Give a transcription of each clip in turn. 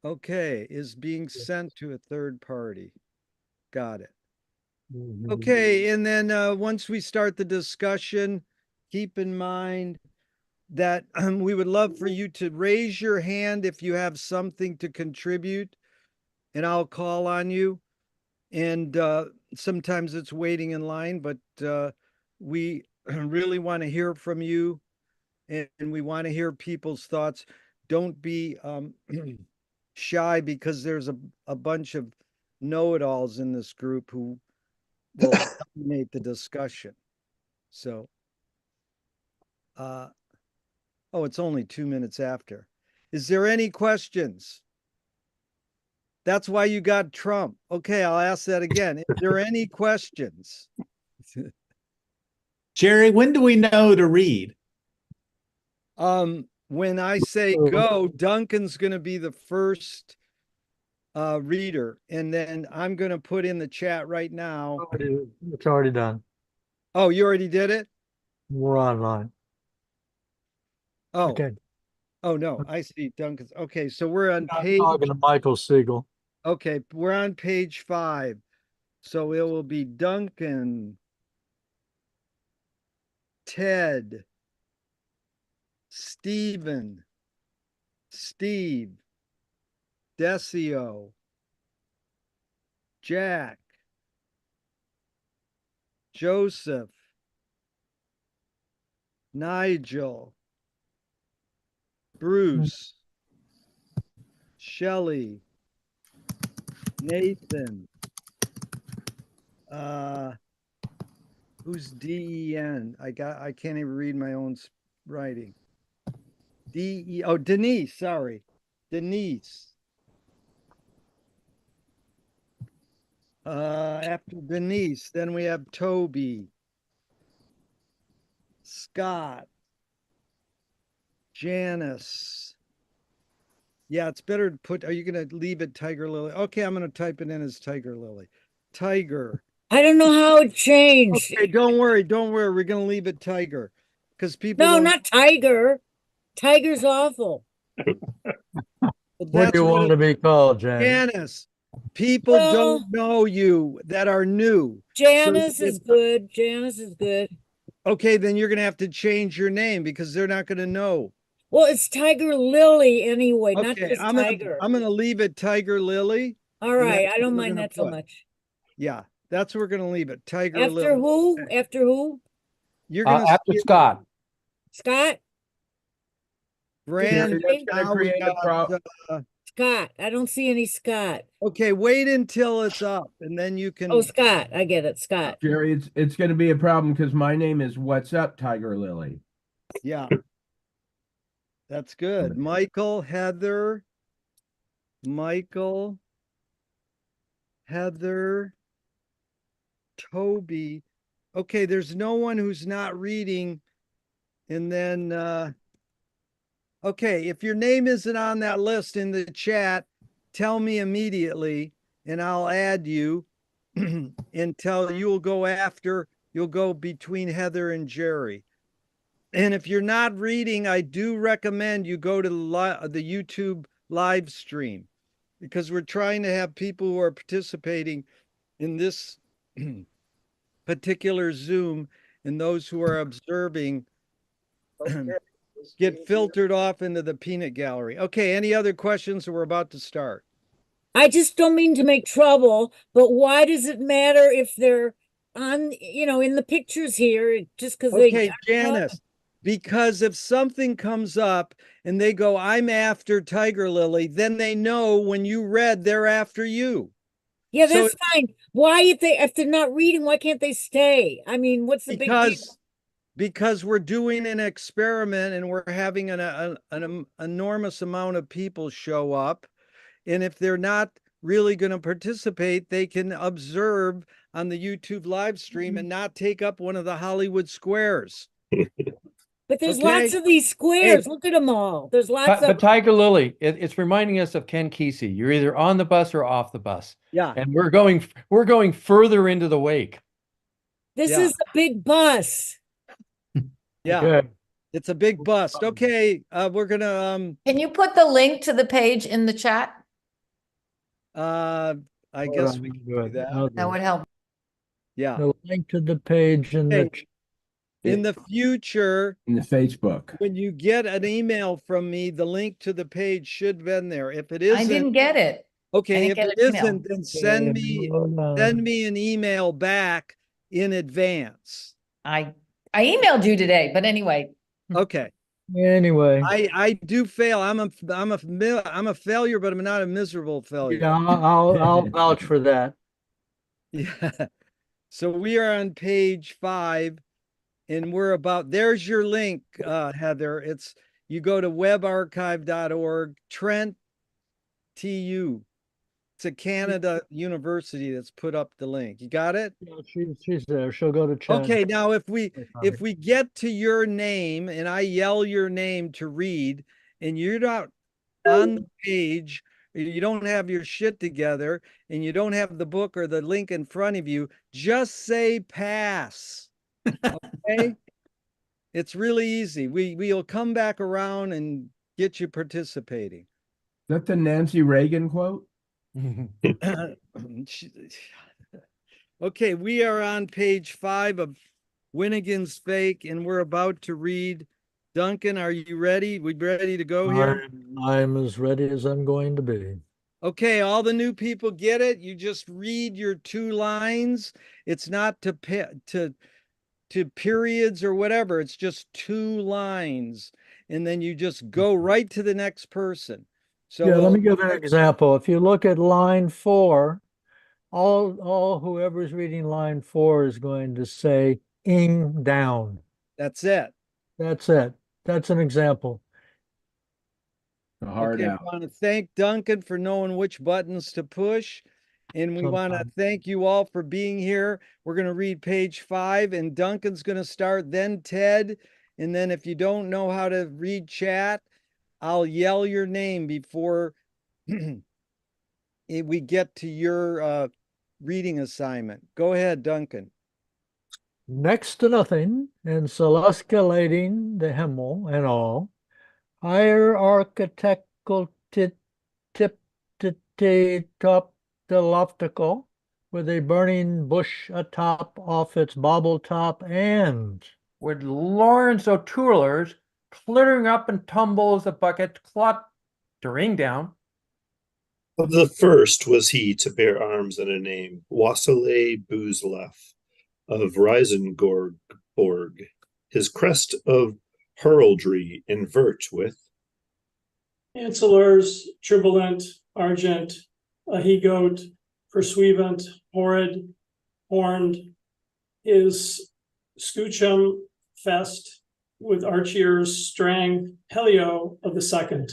Okay, is being sent to a third party. Got it. Mhm. Okay, and then once we start the discussion, keep in mind that we would love for you to raise your hand if you have something to contribute, and I'll call on you. And sometimes it's waiting in line, but we really want to hear from you, and we want to hear people's thoughts. Don't be shy, because there's a bunch of know-it-alls in this group who will dominate the discussion. So, oh, it's only 2 minutes after. Is there any questions? That's why you got Trump. Okay, I'll ask that again. Is there any questions? Jerry, when do we know to read? When I say go, Duncan's going to be the first reader, and then I'm going to put in the chat right now. It's already done. Oh, you already did it? We're online. Oh, Okay. oh no, I see Duncan's. Okay, so we're on I'm page. talking to Michael Siegel. Okay, we're on page 5. So it will be Duncan, Ted, Stephen, Steve, Decio, Jack, Joseph, Nigel, Bruce, Shelley, Nathan, who's DEN? I can't even read my own writing. Oh, Denise, sorry. Denise. After Denise, then we have Toby, Scott, Janice. Yeah, it's better to put, are you going to leave it Tiger Lily? Okay, I'm going to type it in as Tiger Lily. Tiger. I don't know how it changed. Okay, don't worry. We're going to leave it Tiger, because people No, don't. not Tiger. Tiger's awful. What do you want to be called, Janice? Janice. People don't know you that are new. Janice is good. Janice is good. Okay, then you're going to have to change your name, because they're not going to know. Well, it's Tiger Lily anyway, not Okay, just Tiger. I'm gonna leave it Tiger Lily. All right, I don't mind that so much. Yeah, that's where we're gonna leave it. Tiger After Lily. who? After who? You're gonna after Scott. Scott? Brand. Scott. I don't see any Scott. Okay, wait until it's up, and then you can. Oh, Scott. I get it. Scott. Jerry, it's going to be a problem because my name is What's Up, Tiger Lily. Yeah. That's good. Michael, Heather, Toby. Okay, there's no one who's not reading. And then, okay, if your name isn't on that list in the chat, tell me immediately, and I'll add you until you'll go between Heather and Jerry. And if you're not reading, I do recommend you go to the YouTube live stream, because we're trying to have people who are participating in this particular Zoom, and those who are observing get filtered off into the peanut gallery. Okay, any other questions? We're about to start. I just don't mean to make trouble, but why does it matter if they're on, in the pictures here, just because Okay, Janice, because if something comes up and they go, I'm after Tiger Lily, then they know when you read, they're after you. Yeah, that's fine. Why, if they're not reading, why can't they stay? I mean, what's the big deal? Because we're doing an experiment, and we're having an enormous amount of people show up. And if they're not really going to participate, they can observe on the YouTube live stream and not take up one of the Hollywood squares. But there's lots of these squares. Hey, look at them all. There's lots of. But Tiger Lily, it's reminding us of Ken Kesey. You're either on the bus or off the bus. Yeah. And we're going further into the wake. This is a big bus. Yeah. Okay. It's a big bust. Okay. We're gonna Can you put the link to the page in the chat? I Hold guess on, we let me can do do it. that. I'll do That it. would help. Yeah. The link to the page in the, Okay. In the future, In the Facebook. when you get an email from me, the link to the page should have been there. If it I isn't, didn't get it. okay, didn't if get it an email. isn't, then send me an email back in advance. I emailed you today, but anyway, Okay. anyway. I do fail. I'm a failure, but I'm not a miserable failure. Yeah, I'll vouch for that. Yeah. So we are on page 5 and we're about, there's your link, Heather. It's, you go to webarchive.org, Trent TU. It's a Canada university that's put up the link. You got it? Yeah, she's there. She'll go to chat. Okay, now if we get to your name and I yell your name to read and you're not on the page, you don't have your shit together and you don't have the book or the link in front of you, just say pass. Okay? It's really easy. We'll come back around and get you participating. Is that the Nancy Reagan quote? Okay, we are on page 5 of Winnigan's Fake, and we're about to read. Duncan, are you ready? We ready to go here? I'm as ready as I'm going to be. Okay, all the new people get it. You just read your 2 lines. It's not to periods or whatever. It's just 2 lines, and then you just go right to the next person. So Yeah, let me give an example. If you look at line 4, all whoever's reading line 4 is going to say ing down. That's it. That's it. That's an example. The hard Okay, out. we want to thank Duncan for knowing which buttons to push. And we want to Sometimes. thank you all for being here. We're going to read page 5 and Duncan's going to start, then Ted. And then if you don't know how to read chat, I'll yell your name before we get to your reading assignment. Go ahead, Duncan. Next to nothing in celestialating the Himmel and all, hierarchitectural top the loftical, with a burning bush atop off its bauble top, and with Lawrence O'Tooler's clittering up and tumbles a bucket cluttering down. Of the first was he to bear arms and a name, Wassile Boozlef of Risengorg, his crest of heraldry invert with Ancillars, Tribolent, Argent, Ahigote, Pursuivant, Horrid, Horned, is Scutchum Fest with Archiers, Strang, Helio of the second.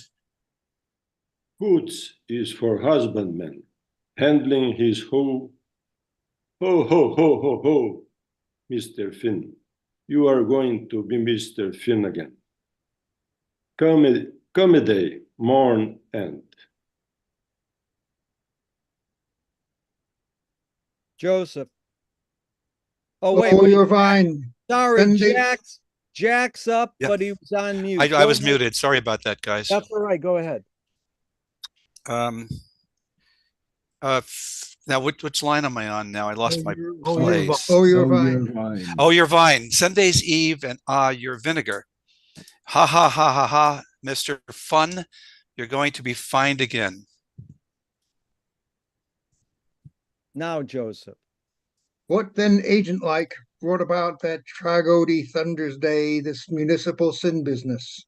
Hoots is for husbandman, handling his ho, Mr. Finn. You are going to be Mr. Finn again. Comedy, morn, end. Joseph. Oh, wait. Oh, you're fine. Sorry, Sunday- Jack's up, Yep. but he was on mute. I Go was ahead. muted. Sorry about that, guys. That's all right. Go ahead. Now, which line am I on now? I lost my you're place. Oh, you're You're fine. fine. Oh, your vine. Sunday's Eve and your vinegar. Ha ha ha ha ha, Mr. Fun. You're going to be fined again. Now, Joseph. What then, agent like, brought about that tragedy thunders day, this municipal sin business?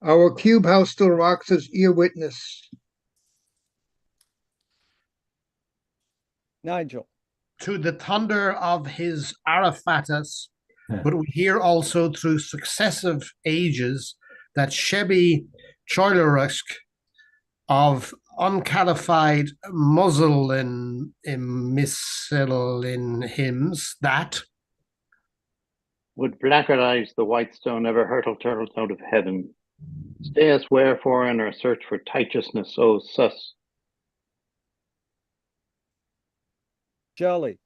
Our cube house still rocks as ear witness. Nigel. To the thunder of his Arafatus, but we hear also through successive ages that Shebi Choilerusk of uncalified muzzle in missile in hymns that would blackguardize the white stone ever hurtle turtles out of heaven. Stay us wherefore in our search for righteousness, O sus. Shelley.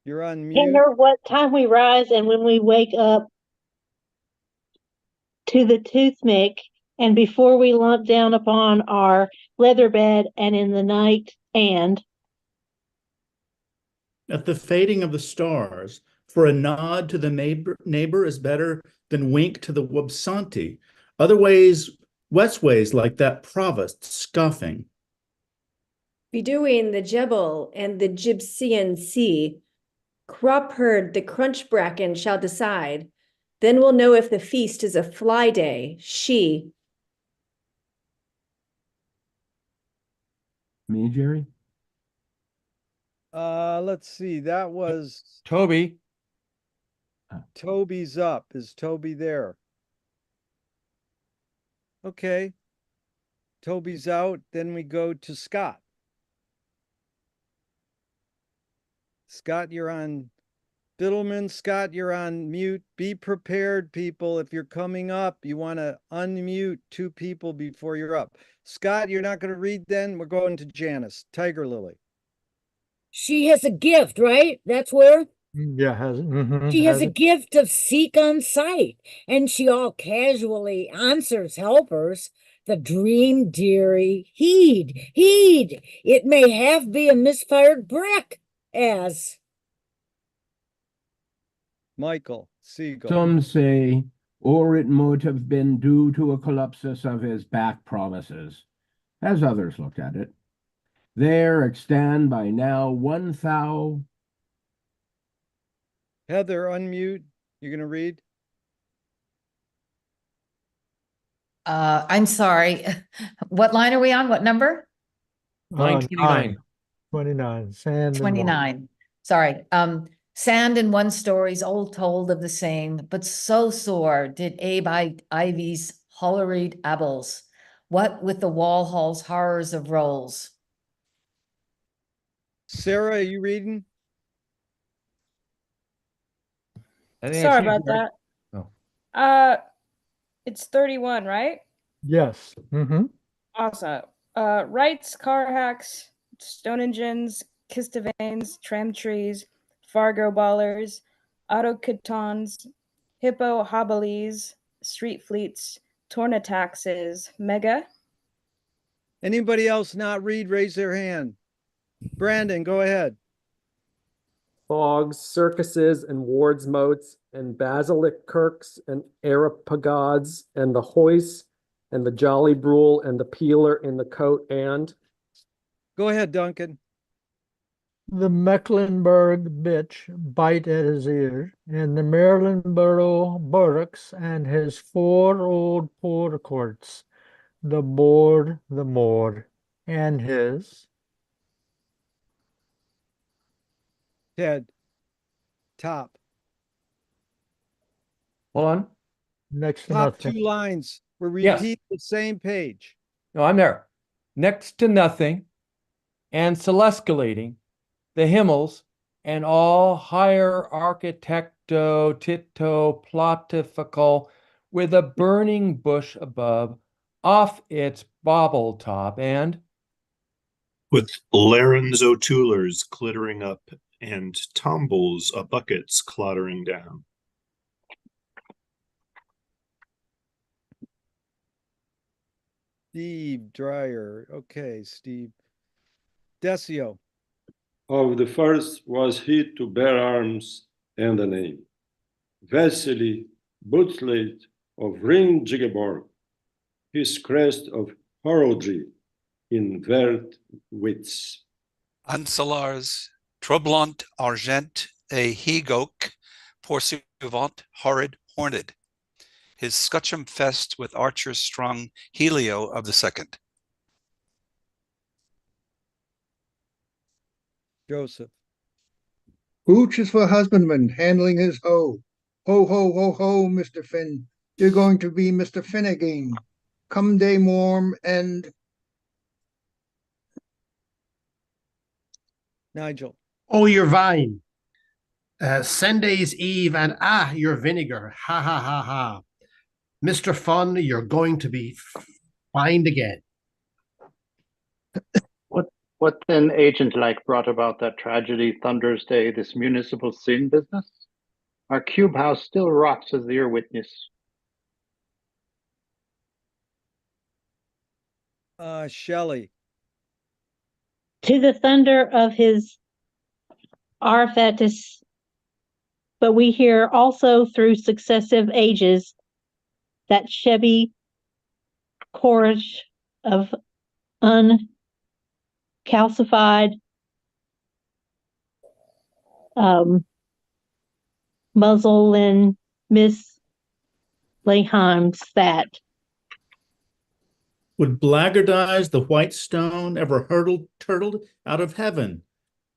You're on mute. Tender what time we rise and when we wake up to the toothpick and before we lump down upon our leather bed and in the night, and at the fading of the stars, for a nod to the neighbor is better than wink to the wabsanti. Other ways, West ways like that provost scoffing. Bedewing the Jebel and the Gypsian sea, crop herd the crunch bracken shall decide. Then we'll know if the feast is a fly day, she. Me, Jerry? Let's see. That was Toby. Toby's up. Is Toby there? Okay. Toby's out. Then we go to Scott. Scott, you're on Fiddleman. Scott, you're on mute. Be prepared, people. If you're coming up, you want to unmute 2 people before you're up. Scott, you're not going to read then? We're going to Janice. Tiger Lily. She has a gift, right? That's where? Yeah, She has has a it. gift of seek on sight, and she all casually answers helpers. The dream, dearie, heed, heed. It may have be a misfired brick, as Michael Siegel. Some say, or it might have been due to a collapsus of his back promises, as others looked at it. There extant by now 1,000. Heather, unmute. You're going to read? I'm sorry. What line are we on? What number? Line 29. 29. Sand and water. 29. Sorry. Sand and one stories, all told of the same, but so sore did Abe Ivy's holleried abbles. What with the wall hall's horrors of rolls? Sarah, are you reading? Sorry about that. Oh. It's 31, right? Yes. Awesome. Wrights, car hacks, stone engines, Kistavanes, tram trees, Fargo ballers, autocatons, hippo hobblies, street fleets, tornataxes, mega. Anybody else not read, raise their hand. Brandon, go ahead. Fogs, circuses, and wards moats, and basilic kirks, and aeropagods, and the hoist, and the jolly brule, and the peeler in the coat, and Go ahead, Duncan. The Mecklenburg bitch bite at his ear, and the Marylandboro buttocks, and his 4 old forecourts, the board, the moor, and his Ted. Top. Hold on. next to Top nothing. 2 lines. We're Yes. repeating the same page. No, I'm there. Next to nothing and celesculating the Himmels and all higher architecto tito platifical with a burning bush above off its bobble top and With Laren's O'Toolers clittering up and tumbles a buckets clattering down. Steve Dreyer. Okay, Steve. Decio. Of the first was he to bear arms and a name. Vasily Butslade of Ringjigeborg, his crest of heraldry in vert wits. Ancelars, troublante argent et hegok, poursuivant horrid horned. His scutcheon fest with archers strung, Helio of the second. Joseph. Hooch is for husbandman handling his hoe. Ho, ho, ho, ho, Mr. Finn. You're going to be Mr. Finn again. Come day warm and Nigel. Oh, your vine. Sunday's Eve and your vinegar. Ha ha ha ha. Mr. Fun, you're going to be fined again. What then, agent like, brought about that tragedy Thunder's Day, this municipal sin business? Our cube house still rocks as the ear witness. Shelley. To the thunder of his Arphatus, but we hear also through successive ages that Chevy chorus of uncalcified muzzle and Miss Leheim's that. Would blackguardize the white stone ever turtled out of heaven?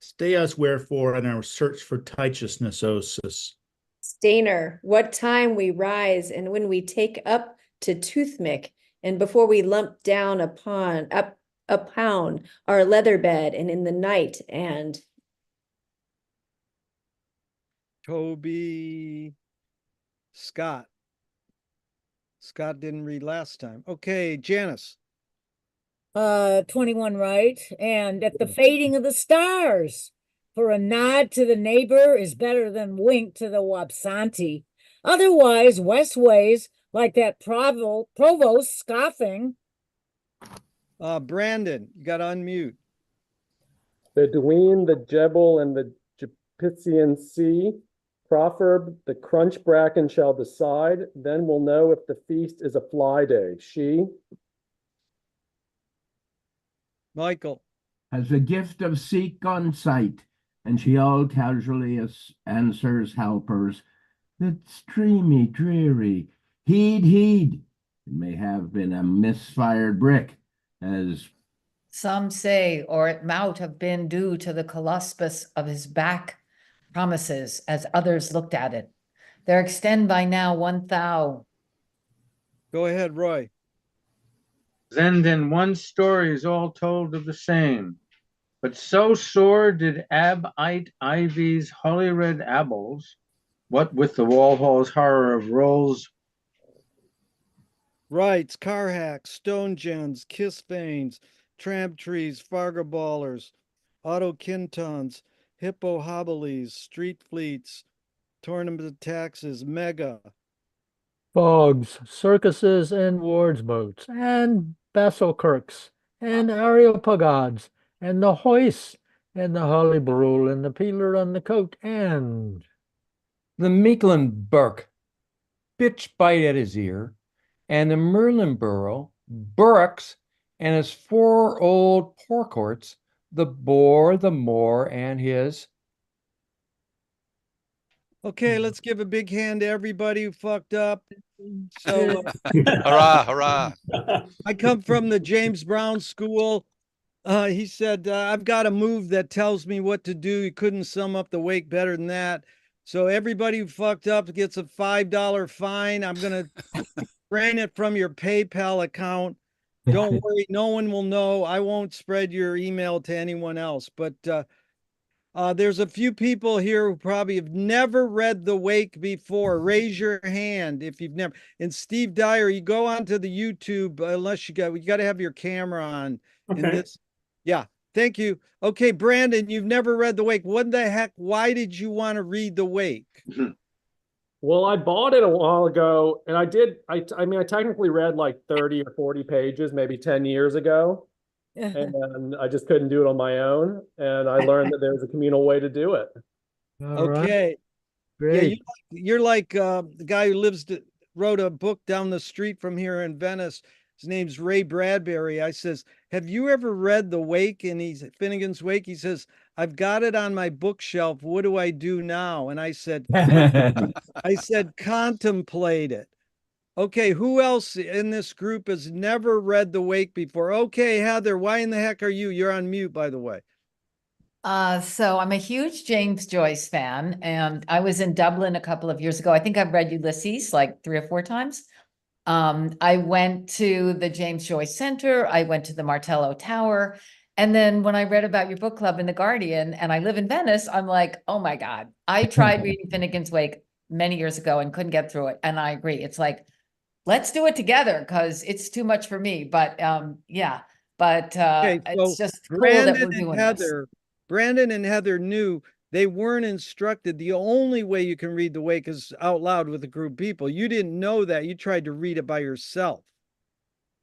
Stay us wherefore in our search for righteousness, O sis. Stainer, what time we rise and when we take up to Toothmick, and before we lump down upon our leather bed, and in the night, and Toby Scott. Scott didn't read last time. Okay, Janice. 21, right? And at the fading of the stars, for a nod to the neighbor is better than wink to the Wabsanti. Otherwise, Westways, like that provost scoffing. Brandon, you got to unmute. Between the Jebel and the Japician Sea, proverb, the crunch bracken shall decide, then we'll know if the feast is a fly day. She. Michael. Has the gift of seek on sight, and she all casually answers helpers, it's dreamy, dreary, heed, heed. It may have been a misfired brick, as some say, or it might have been due to the colospus of his back promises, as others looked at it. There extend by now 1,000. Go ahead, Roy. Then one story is all told of the same. But so sore did Abite Ivy's holy red apples, what with the Walhall's horror of rolls. Wrights, car hacks, stone gens, kiss veins, tramp trees, Fargo ballers, auto kintons, hippo hobblies, street fleets, tournament of taxes, mega. Fogs, circuses, and wards boats, and Basilkirks, and Areopagods, and the hoist, and the holly brule, and the peeler on the coat, and the Mecklenburg, bitch bite at his ear, and the Merlinborough, Burrocks, and his 4 old forecourts, the boar, the moor, and his. Okay, let's give a big hand to everybody who fucked up. So, hurrah, hurrah. I come from the James Brown School. He said, I've got a move that tells me what to do. You couldn't sum up the wake better than that. So everybody who fucked up gets a $5 fine. I'm going to drain it from your PayPal account. Don't worry, no one will know. I won't spread your email to anyone else. But there's a few people here who probably have never read The Wake before. Raise your hand if you've never. And Steve Dyer, you go onto the YouTube unless you got to have your camera on. Okay. In this. Yeah. Thank you. Okay, Brandon, you've never read The Wake. What the heck? Why did you want to read The Wake? Well, I bought it a while ago, and I mean, I technically read like 30 or 40 pages, maybe 10 years ago. And I just couldn't do it on my own. And I learned that there's a communal way to do it. Okay. Great. Yeah, you're like the guy who wrote a book down the street from here in Venice. His name's Ray Bradbury. I says, have you ever read The Wake? And he's Finnegan's Wake. He says, I've got it on my bookshelf. What do I do now? And I said, contemplate it. Okay, who else in this group has never read The Wake before? Okay, Heather, why in the heck are you? You're on mute, by the way. So I'm a huge James Joyce fan, and I was in Dublin a couple of years ago. I think I've read Ulysses like 3 or 4 times. I went to the James Joyce Center. I went to the Martello Tower. And then when I read about your book club in The Guardian, and I live in Venice, I'm like, oh my God. I tried reading Finnegan's Wake many years ago and couldn't get through it. And I agree. It's like, let's do it together because it's too much for me. But yeah, but Okay, so it's just cool that we're doing this. Brandon and Heather knew they weren't instructed. The only way you can read The Wake is out loud with a group of people. You didn't know that. You tried to read it by yourself.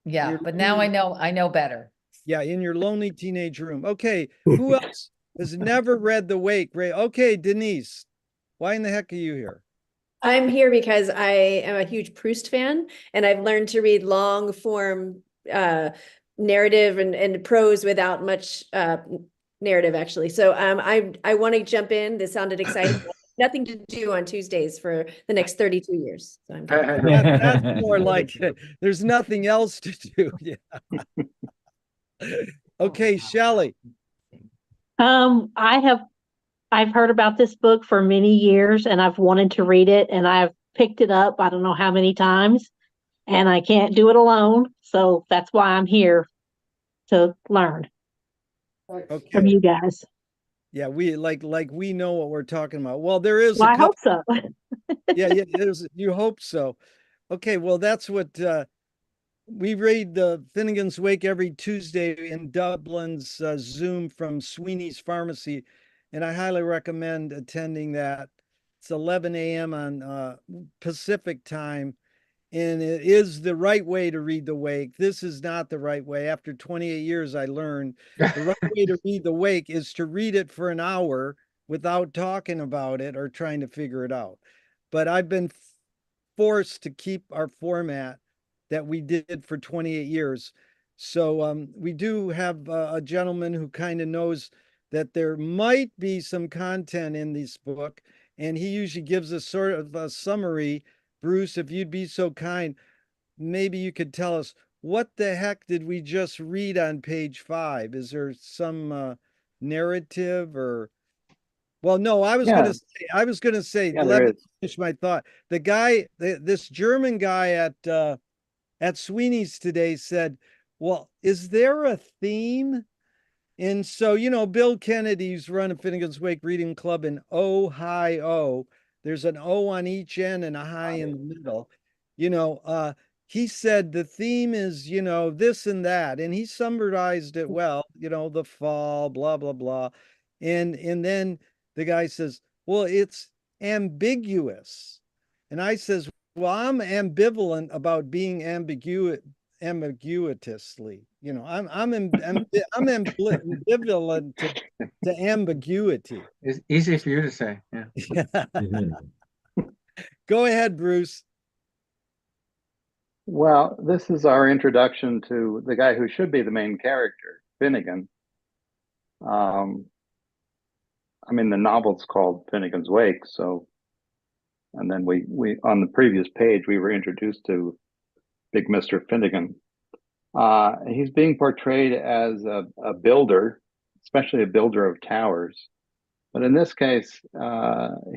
Yeah, Your but now I lonely- know better. Yeah, in your lonely teenage room. Okay, who else has never read The Wake? Ray. Okay, Denise, why in the heck are you here? I'm here because I am a huge Proust fan, and I've learned to read long form narrative and prose without much narrative, actually. So I want to jump in. This sounded exciting. Nothing to do on Tuesdays for the next 32 years. So I'm good. That's more like there's nothing else to do. Yeah. Okay, Shelley. I've heard about this book for many years and I've wanted to read it and I've picked it up I don't know how many times and I can't do it alone. So that's why I'm here to learn from Okay. you guys. Yeah, we like we know what we're talking about. Well, there is Well, a I hope couple. so. Yeah, there's you hope so. Okay, well that's what we read the Finnegan's Wake every Tuesday in Dublin's Zoom from Sweeney's Pharmacy, and I highly recommend attending that. It's 11 a.m. on Pacific time, and it is the right way to read the Wake. This is not the right way. After 28 years, I learned the right way to read the Wake is to read it for an hour without talking about it or trying to figure it out. But I've been forced to keep our format that we did for 28 years. So we do have a gentleman who kind of knows that there might be some content in this book, and he usually gives us sort of a summary. Bruce, if you'd be so kind, maybe you could tell us what the heck did we just read on page 5? Is there some narrative or well, no, I was Yeah. gonna say, Yeah, let there me is. finish my thought. The guy, this German guy at Sweeney's today said, "Well, is there a theme?" And so, Bill Kennedy's run a Finnegan's Wake Reading Club in Ohio. There's an O on each end and a high in the middle. He said the theme is, this and that. And he summarized it well, the fall, blah, blah, blah. And then the guy says, well, it's ambiguous. And I says, well, I'm ambivalent about being ambiguously. I'm ambivalent to ambiguity. It's easy for you to say. Yeah. Go ahead, Bruce. Well, this is our introduction to the guy who should be the main character, Finnegan. I mean, the novel's called Finnegan's Wake, so, and then we on the previous page, we were introduced to Big Mr. Finnegan. He's being portrayed as a builder, especially a builder of towers. But in this case,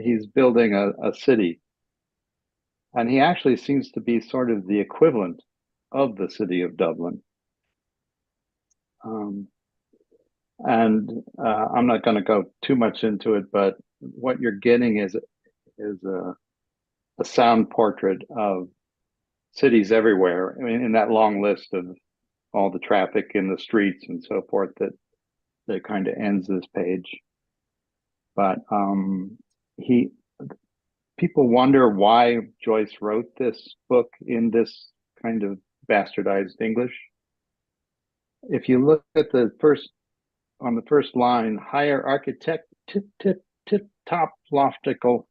he's building a city. And he actually seems to be sort of the equivalent of the city of Dublin. I'm not going to go too much into it, but what you're getting is a sound portrait of cities everywhere. I mean, in that long list of all the traffic in the streets and so forth that kind of ends this page. But people wonder why Joyce wrote this book in this kind of bastardized English. If you look at the first line, higher architect, tip top loftical,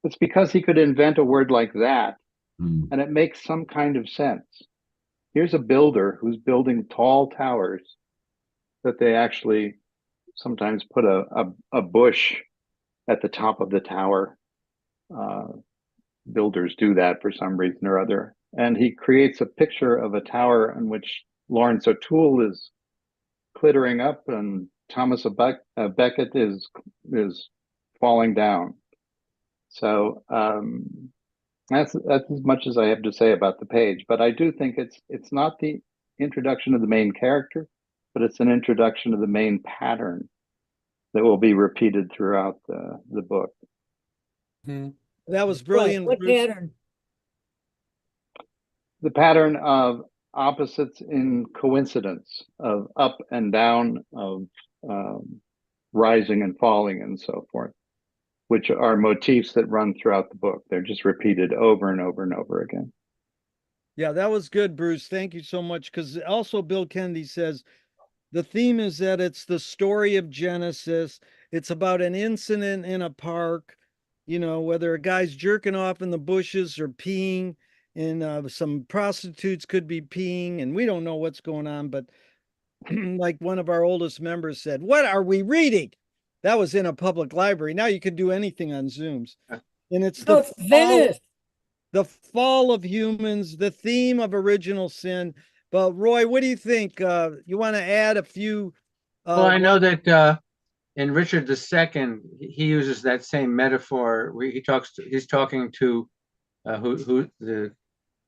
it's because he could invent a word like that, and it makes some kind of sense. Here's a builder who's building tall towers that they actually sometimes put a bush at the top of the tower. Builders do that for some reason or other. And he creates a picture of a tower in which Lawrence O'Toole is clittering up and Thomas Becket is falling down. So that's as much as I have to say about the page. But I do think it's not the introduction of the main character, but it's an introduction of the main pattern that will be repeated throughout the book. That was brilliant. What Bruce. pattern? The pattern of opposites in coincidence, of up and down, of rising and falling and so forth, which are motifs that run throughout the book. They're just repeated over and over and over again. Yeah, that was good, Bruce. Thank you so much. Because also Bill Kennedy says the theme is that it's the story of Genesis. It's about an incident in a park, you know, whether a guy's jerking off in the bushes or peeing, and some prostitutes could be peeing, and we don't know what's going on. But like one of our oldest members said, "What are we reading?" That was in a public library. Now you can do anything on Zooms. And it's Oh, it's Venice. the fall of humans, the theme of original sin. But Roy, what do you think? You want to add a few? Well, I know that in Richard II, he uses that same metaphor. He's talking to who the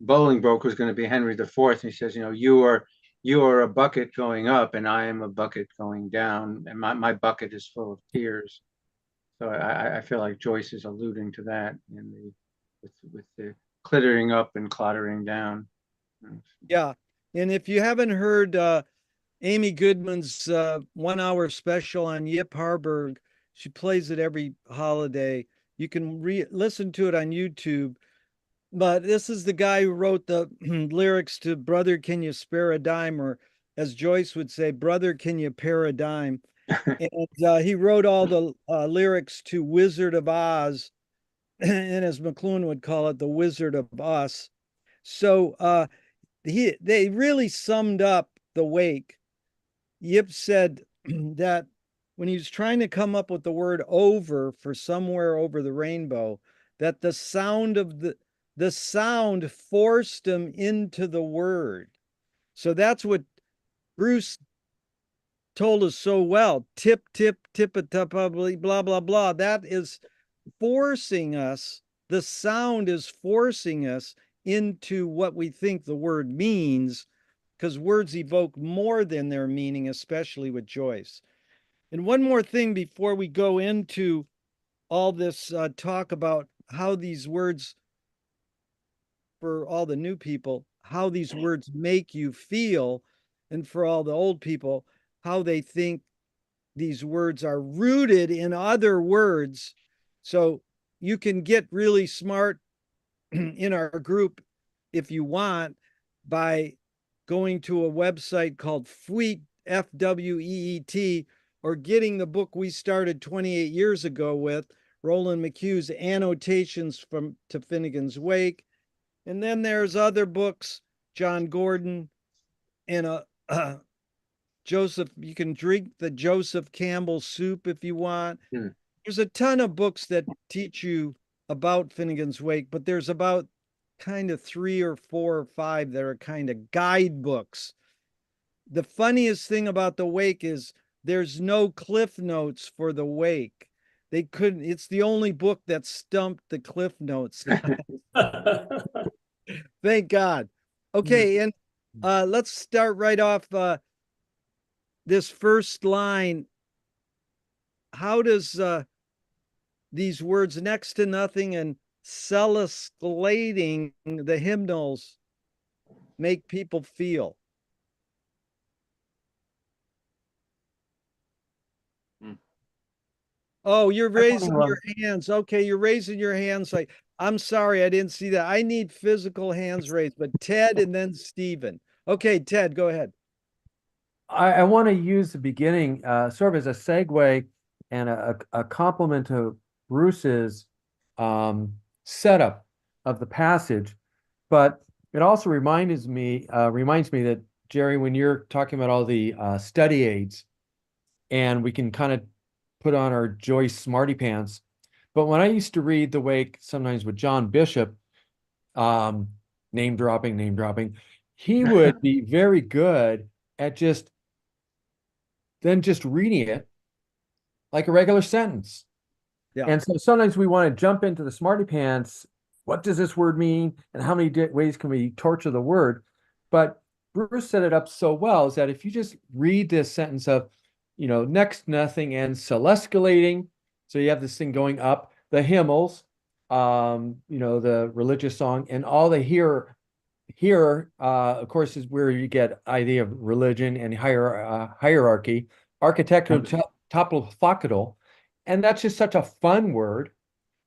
Bolingbroke was going to be Henry IV. And he says, you are a bucket going up, and I am a bucket going down, and my bucket is full of tears. So I feel like Joyce is alluding to that in with the clittering up and clattering down. Yeah, and if you haven't heard Amy Goodman's 1 hour special on Yip Harburg, she plays it every holiday. You can listen to it on YouTube. But this is the guy who wrote the lyrics to Brother, Can You Spare a Dime? Or as Joyce would say, Brother, Can You Pair a Dime? And he wrote all the lyrics to Wizard of Oz, and as McLuhan would call it, the Wizard of Us. So they really summed up the wake. Yip said that when he was trying to come up with the word over for somewhere over the rainbow, that the sound forced him into the word. So that's what Bruce told us so well. Tip, tip, tip, blah, blah, blah. That is forcing us. The sound is forcing us into what we think the word means, because words evoke more than their meaning, especially with Joyce. And one more thing before we go into all this talk about how these words, for all the new people, how these words make you feel, and for all the old people, how they think these words are rooted in other words. So you can get really smart in our group if you want by going to a website called Fweet, Fweet, or getting the book we started 28 years ago with, Roland McHugh's Annotations to Finnegan's Wake. And then there's other books, John Gordon and Joseph. You can drink the Joseph Campbell soup if you want. There's a ton of books that teach you about Finnegan's Wake, but there's about kind of 3 or 4 or 5 that are kind of guidebooks. The funniest thing about the Wake is there's no cliff notes for the Wake. They couldn't, it's the only book that stumped the cliff notes. Thank God. Okay, and let's start right off this first line. How does these words next to nothing and celescalating the hymnals make people feel? Oh, you're raising your hands. Okay, you're raising your hands. Like, I'm sorry, I didn't see that. I need physical hands raised, but Ted and then Stephen. Okay, Ted, go ahead. I want to use the beginning sort of as a segue and a compliment to Bruce's setup of the passage, but it also reminds me that, Jerry, when you're talking about all the study aids, and we can kind of put on our Joyce smarty pants, but when I used to read the Wake, sometimes with John Bishop, name dropping, he would be very good at just reading it like a regular sentence. Yeah. And so sometimes we want to jump into the smarty pants. What does this word mean? And how many ways can we torture the word? But Bruce set it up so well is that if you just read this sentence of, next nothing and celescalating, so you have this thing going up, the hymnals, the religious song, and all the here, of course, is where you get idea of religion and hierarchy, architectural, topographical, and that's just such a fun word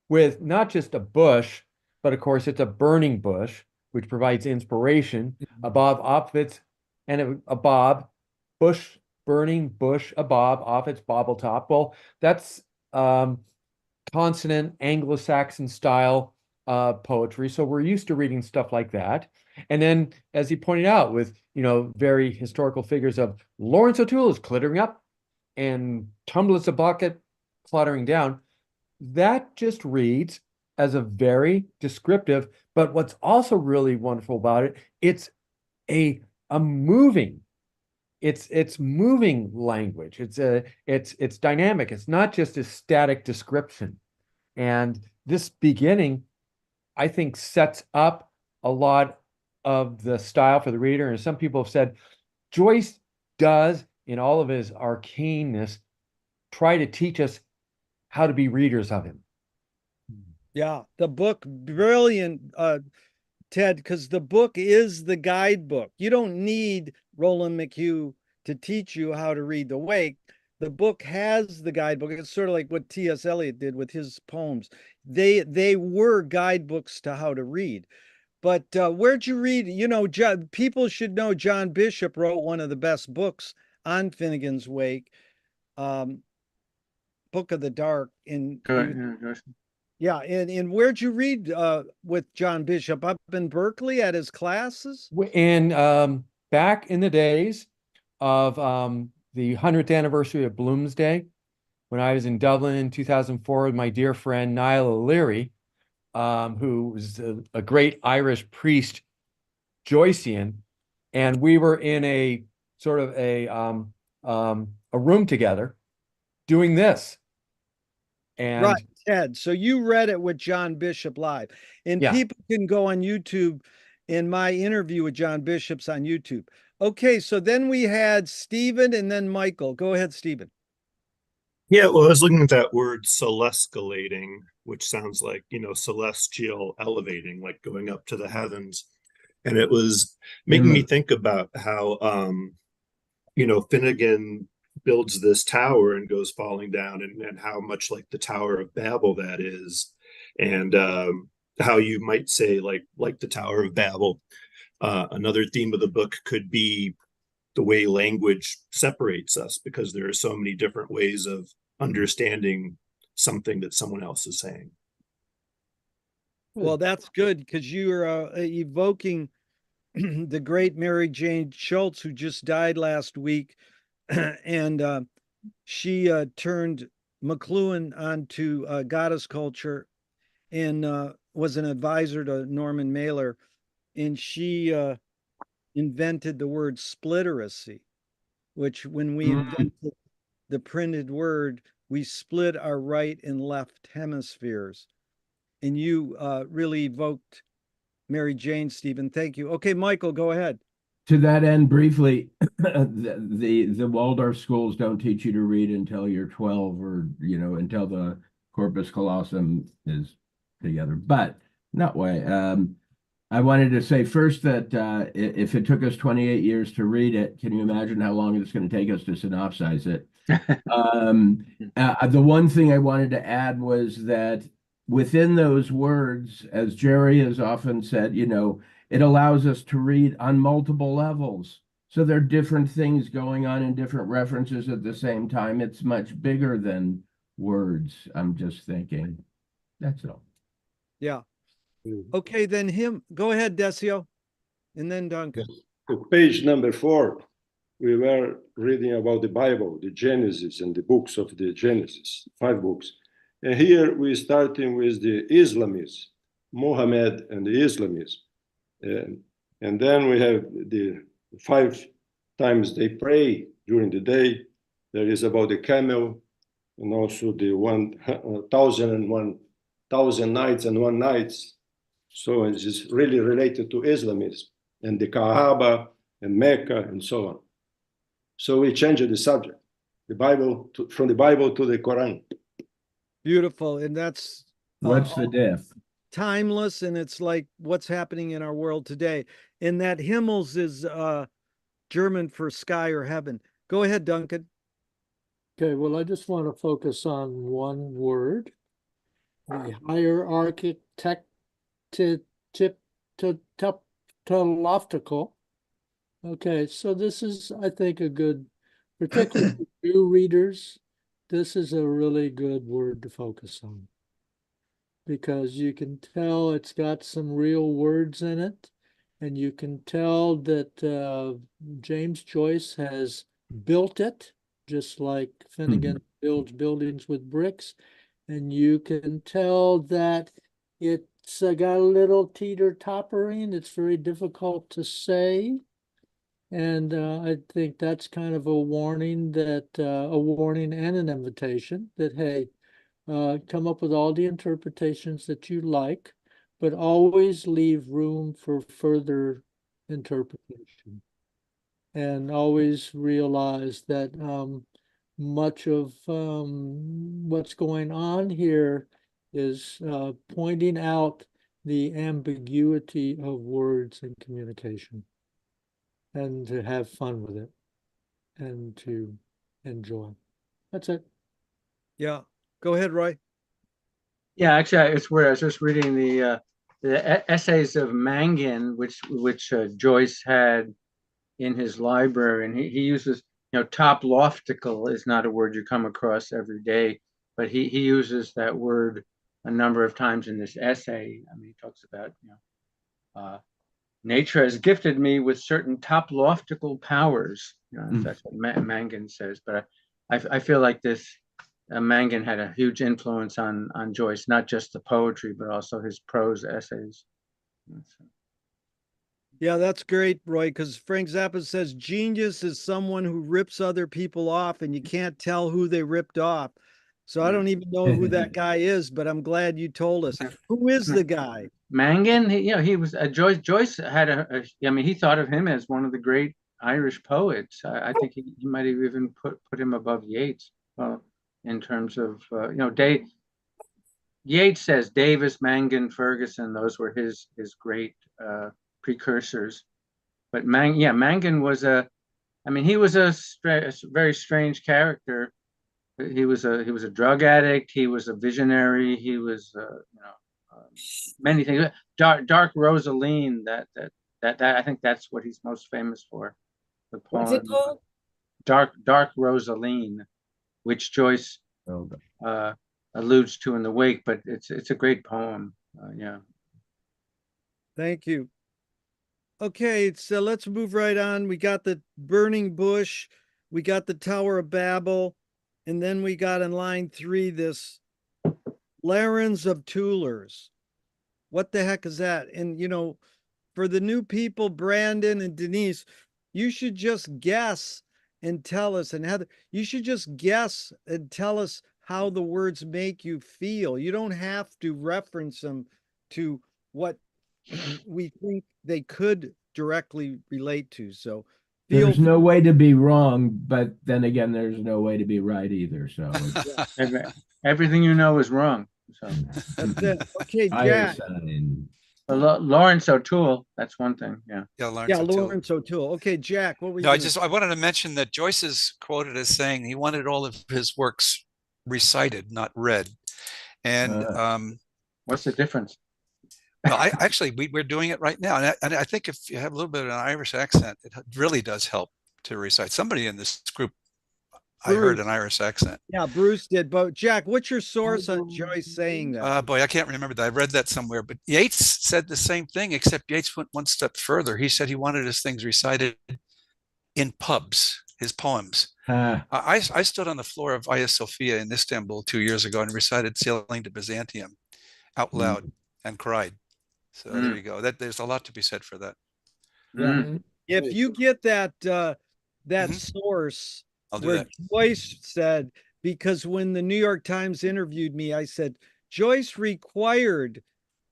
with not just a bush, but of course it's a burning bush, which provides inspiration. A bob off its, and a bob, bush, burning bush, a bob off its bobble top. Well, that's consonant Anglo-Saxon style poetry. So we're used to reading stuff like that. And then, as he pointed out, with very historical figures of Lawrence O'Toole is clittering up and Tumblets a bucket cluttering down, that just reads as a very descriptive. But what's also really wonderful about it, it's a moving. It's moving language. It's dynamic. It's not just a static description. And this beginning, I think, sets up a lot of the style for the reader. And some people have said Joyce does, in all of his arcaneness, try to teach us how to be readers of him. Yeah, the book, brilliant, Ted, because the book is the guidebook. You don't need Roland McHugh to teach you how to read the Wake. The book has the guidebook. It's sort of like what T.S. Eliot did with his poems. They were guidebooks to how to read. But where'd you read? People should know John Bishop wrote one of the best books on Finnegan's Wake, Book of the Dark. Yeah, and where'd you read with John Bishop? Up in Berkeley at his classes? In back in the days of the 100th anniversary of Bloomsday, when I was in Dublin in 2004 with my dear friend Niall O'Leary, who was a great Irish priest, Joycean, and we were in a sort of a room together doing this. And right, Ted. So you read it with John Bishop live, and yeah. People can go on YouTube. In my interview with John Bishop's on YouTube. Okay, so then we had Stephen and then Michael. Go ahead, Stephen. Yeah, well, I was looking at that word celescalating, which sounds like, celestial elevating, like going up to the heavens. And it was making me think about how, Finnegan builds this tower and goes falling down, and how much like the Tower of Babel that is. And how you might say like the Tower of Babel. Another theme of the book could be the way language separates us, because there are so many different ways of understanding something that someone else is saying. Well, that's good, because you are evoking the great Mary Jane Schultz, who just died last week. And she turned McLuhan onto goddess culture, and was an advisor to Norman Mailer. And she invented the word splitteracy, which when we invented the printed word, we split our right and left hemispheres. And you really evoked Mary Jane, Stephen. Thank you. Okay, Michael, go ahead. To that end, briefly, the Waldorf schools don't teach you to read until you're 12, or until the corpus callosum is together. But not way. I wanted to say first that if it took us 28 years to read it, can you imagine how long it's going to take us to synopsize it? The one thing I wanted to add was that within those words, as Jerry has often said, it allows us to read on multiple levels. So there are different things going on in different references at the same time. It's much bigger than words. I'm just thinking. That's all. Yeah. Okay, then go ahead, Decio, and then Duncan. Page number 4, we were reading about the Bible, the Genesis, and the books of the Genesis, 5 books. And here we're starting with the Islamism, Mohammed and the Islamism. And then we have the 5 times they pray during the day. There is about the camel, and also the 1,001 nights and one nights. So it is really related to Islamism and the Kaaba and Mecca and so on. So we changed the subject, the Bible from the Bible to the Quran. Beautiful, and that's what's the diff? Timeless, and it's like what's happening in our world today. And that Himmels is German for sky or heaven. Go ahead, Duncan. Okay, well, I just want to focus on one word. The hierarchic tautological. Okay, so this is, I think, a good, particularly for new readers, this is a really good word to focus on. Because you can tell it's got some real words in it. And you can tell that James Joyce has built it, just like Finnegan builds buildings with bricks. And you can tell that it's got a little teeter-tottering. It's very difficult to say. And I think that's kind of a warning that a warning and an invitation that, hey, come up with all the interpretations that you like, but always leave room for further interpretation. And always realize that much of what's going on here is pointing out the ambiguity of words in communication, and to have fun with it and to enjoy. That's it. Yeah. Go ahead, Roy. Yeah, actually, it's weird. I was just reading the essays of Mangin, which Joyce had in his library, and he uses, top loftical is not a word you come across every day, but he uses that word a number of times in this essay. I mean, he talks about, nature has gifted me with certain top loftical powers. That's what Mangin says. But I feel like this Mangin had a huge influence on Joyce, not just the poetry, but also his prose essays. Yeah, that's great, Roy, because Frank Zappa says genius is someone who rips other people off and you can't tell who they ripped off. So I don't even know who that guy is, but I'm glad you told us. Who is the guy? Mangin, he was Joyce had I mean, he thought of him as one of the great Irish poets. I think he might have even put him above Yeats. In terms of Yeats says Davis, Mangan, Ferguson, those were his great precursors. But Mangan was he was a very strange character. He was a drug addict. He was a visionary. He was many things. Dark Rosaline. That I think that's what he's most famous for. The poem. What's it called? Dark Rosaline, which Joyce alludes to in the Wake, but it's a great poem. Yeah. Thank you. Okay, so let's move right on. We got the burning bush, we got the Tower of Babel, and then we got in line 3 this Larens of Tulers. What the heck is that? And for the new people, Brandon and Denise, you should just guess and tell us. And Heather, you should just guess and tell us how the words make you feel. You don't have to reference them to what we think they could directly relate to. So there's no way to be wrong, but then again, there's no way to be right either. So everything you know is wrong. So that's it. Okay, Jack. Lawrence O'Toole, that's one thing. Yeah. Lawrence O'Toole. Okay, Jack, what were you? I wanted to mention that Joyce is quoted as saying he wanted all of his works recited, not read. And what's the difference? Well, we're doing it right now, and I think if you have a little bit of an Irish accent, it really does help to recite. Somebody in this group, Bruce. I heard an Irish accent. Yeah, Bruce did. But Jack, what's your source on Joyce saying that? Boy, I can't remember that. I read that somewhere. But Yeats said the same thing, except Yeats went one step further. He said he wanted his things recited in pubs, his poems. I stood on the floor of Hagia Sophia in Istanbul 2 years ago and recited Sailing to Byzantium out loud and cried. So there you go. There's a lot to be said for that. Yeah. If you get that source where Joyce said, because when the New York Times interviewed me, I said, Joyce required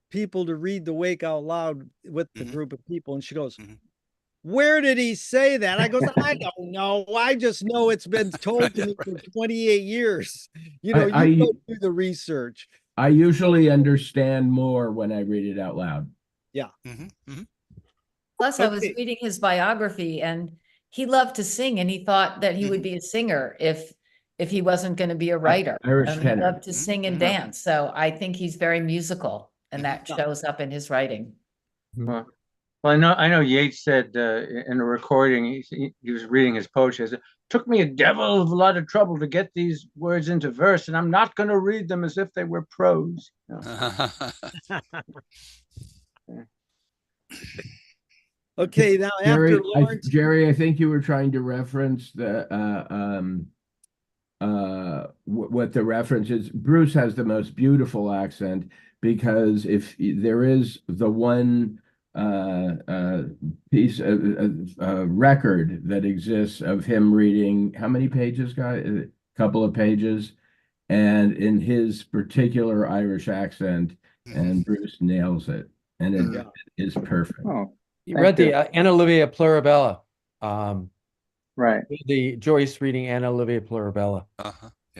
people to read the Wake out loud with the group of people. And she goes, where did he say that? I goes, I don't know. I just know it's been told to me for 28 years. You go do the research. I usually understand more when I read it out loud. Yeah. Plus, I was reading his biography, and he loved to sing, and he thought that he would be a singer if he wasn't going to be a writer. Irish He tenor. loved to sing and dance. So I think he's very musical, and that shows up in his writing. Well, I know Yeats said in a recording, he was reading his poetry. He said, "Took me a devil of a lot of trouble to get these words into verse, and I'm not going to read them as if they were prose." Okay, now Jerry, after Lawrence, Jerry, I think you were trying to reference the what the reference is. Bruce has the most beautiful accent because if there is the one piece of record that exists of him reading how many pages, guy? A couple of pages, and in his particular Irish accent, and Bruce nails it, and it is perfect. Oh, You read the Anna Livia Plurabella. Right. The Joyce reading Anna Livia Plurabella.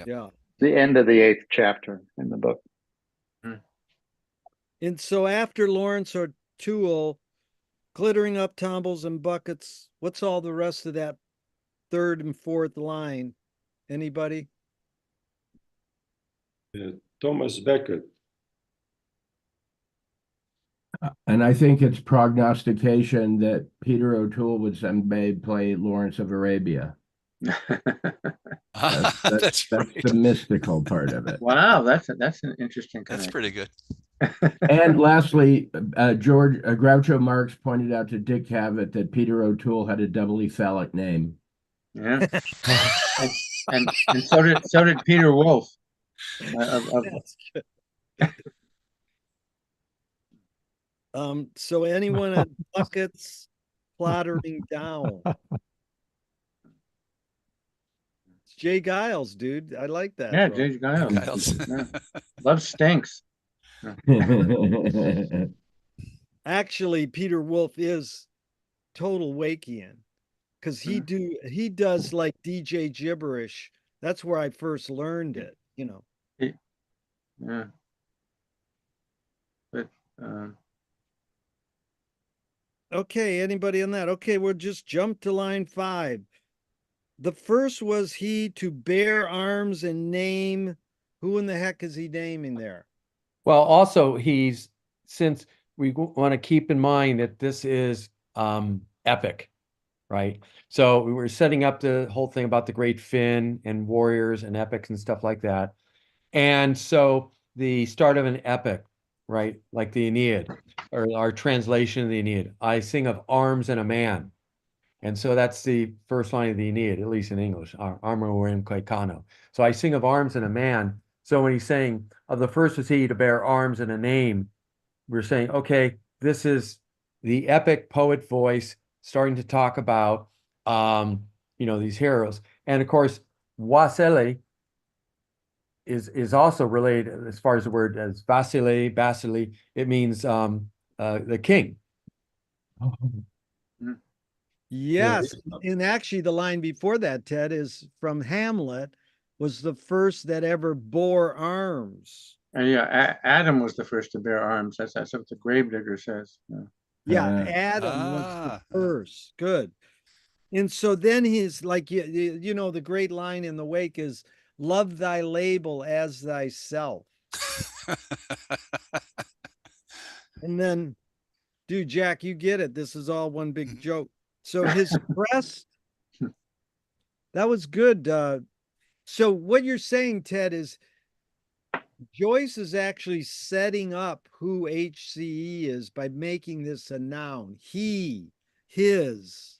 yeah. The end of the 8th chapter in the book. And so after Lawrence O'Toole, glittering up tumbles and buckets, what's all the rest of that third and fourth line? Anybody? Thomas Becket. And I think it's prognostication that Peter O'Toole would someday play Lawrence of Arabia. That's right. the mystical part of it. Wow, that's an interesting connection. That's pretty good. And lastly, Groucho Marx pointed out to Dick Cavett that Peter O'Toole had a doubly phallic name. Yeah, and so did Peter Wolf. That's good. So anyone on buckets plottering down? It's Jay Giles, dude. I like that. Yeah, bro. Jay Giles. Giles. Yeah. Love stinks. Actually, Peter Wolf is total Wakian because he does like DJ gibberish. That's where I first learned it, you know. Yeah. But Okay, anybody on that? Okay, we'll just jump to line 5. The first was he to bear arms and name. Who in the heck is he naming there? Well, also since we want to keep in mind that this is epic, right? So we were setting up the whole thing about the great Finn and warriors and epics and stuff like that. And so the start of an epic, right? Like the Aeneid, or our translation of the Aeneid. I sing of arms and a man. And so that's the first line of the Aeneid, at least in English, armor in Caecano. So I sing of arms and a man. So when he's saying, of the first was he to bear arms and a name, we're saying, okay, this is the epic poet voice starting to talk about, these heroes. And of course, Wasile is also related as far as the word as Basile, it means the king. Yes, and actually the line before that, Ted, is from Hamlet, was the first that ever bore arms. yeah, Adam was the first to bear arms. That's what the gravedigger says. Yeah, Adam was the first. Good. And so then he's like, the great line in the Wake is, love thy label as thyself. And then, dude, Jack, you get it. This is all one big joke. So his crest, that was good. So what you're saying, Ted, is Joyce is actually setting up who HCE is by making this a noun. He, his.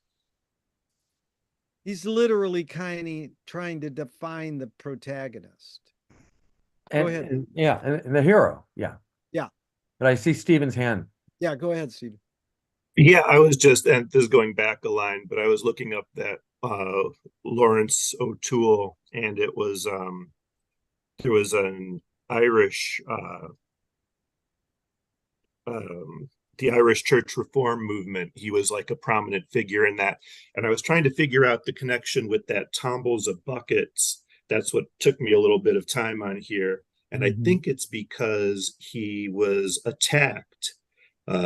He's literally kind of trying to define the protagonist. Go ahead. And the hero. Yeah. Yeah. But I see Stephen's hand. Yeah, go ahead, Stephen. Yeah, I was just, and this is going back a line, but I was looking up that Lawrence O'Toole, and it was there was an Irish the Irish Church Reform movement. He was like a prominent figure in that, and I was trying to figure out the connection with that tumbles of buckets. That's what took me a little bit of time on here, and I think it's because he was attacked.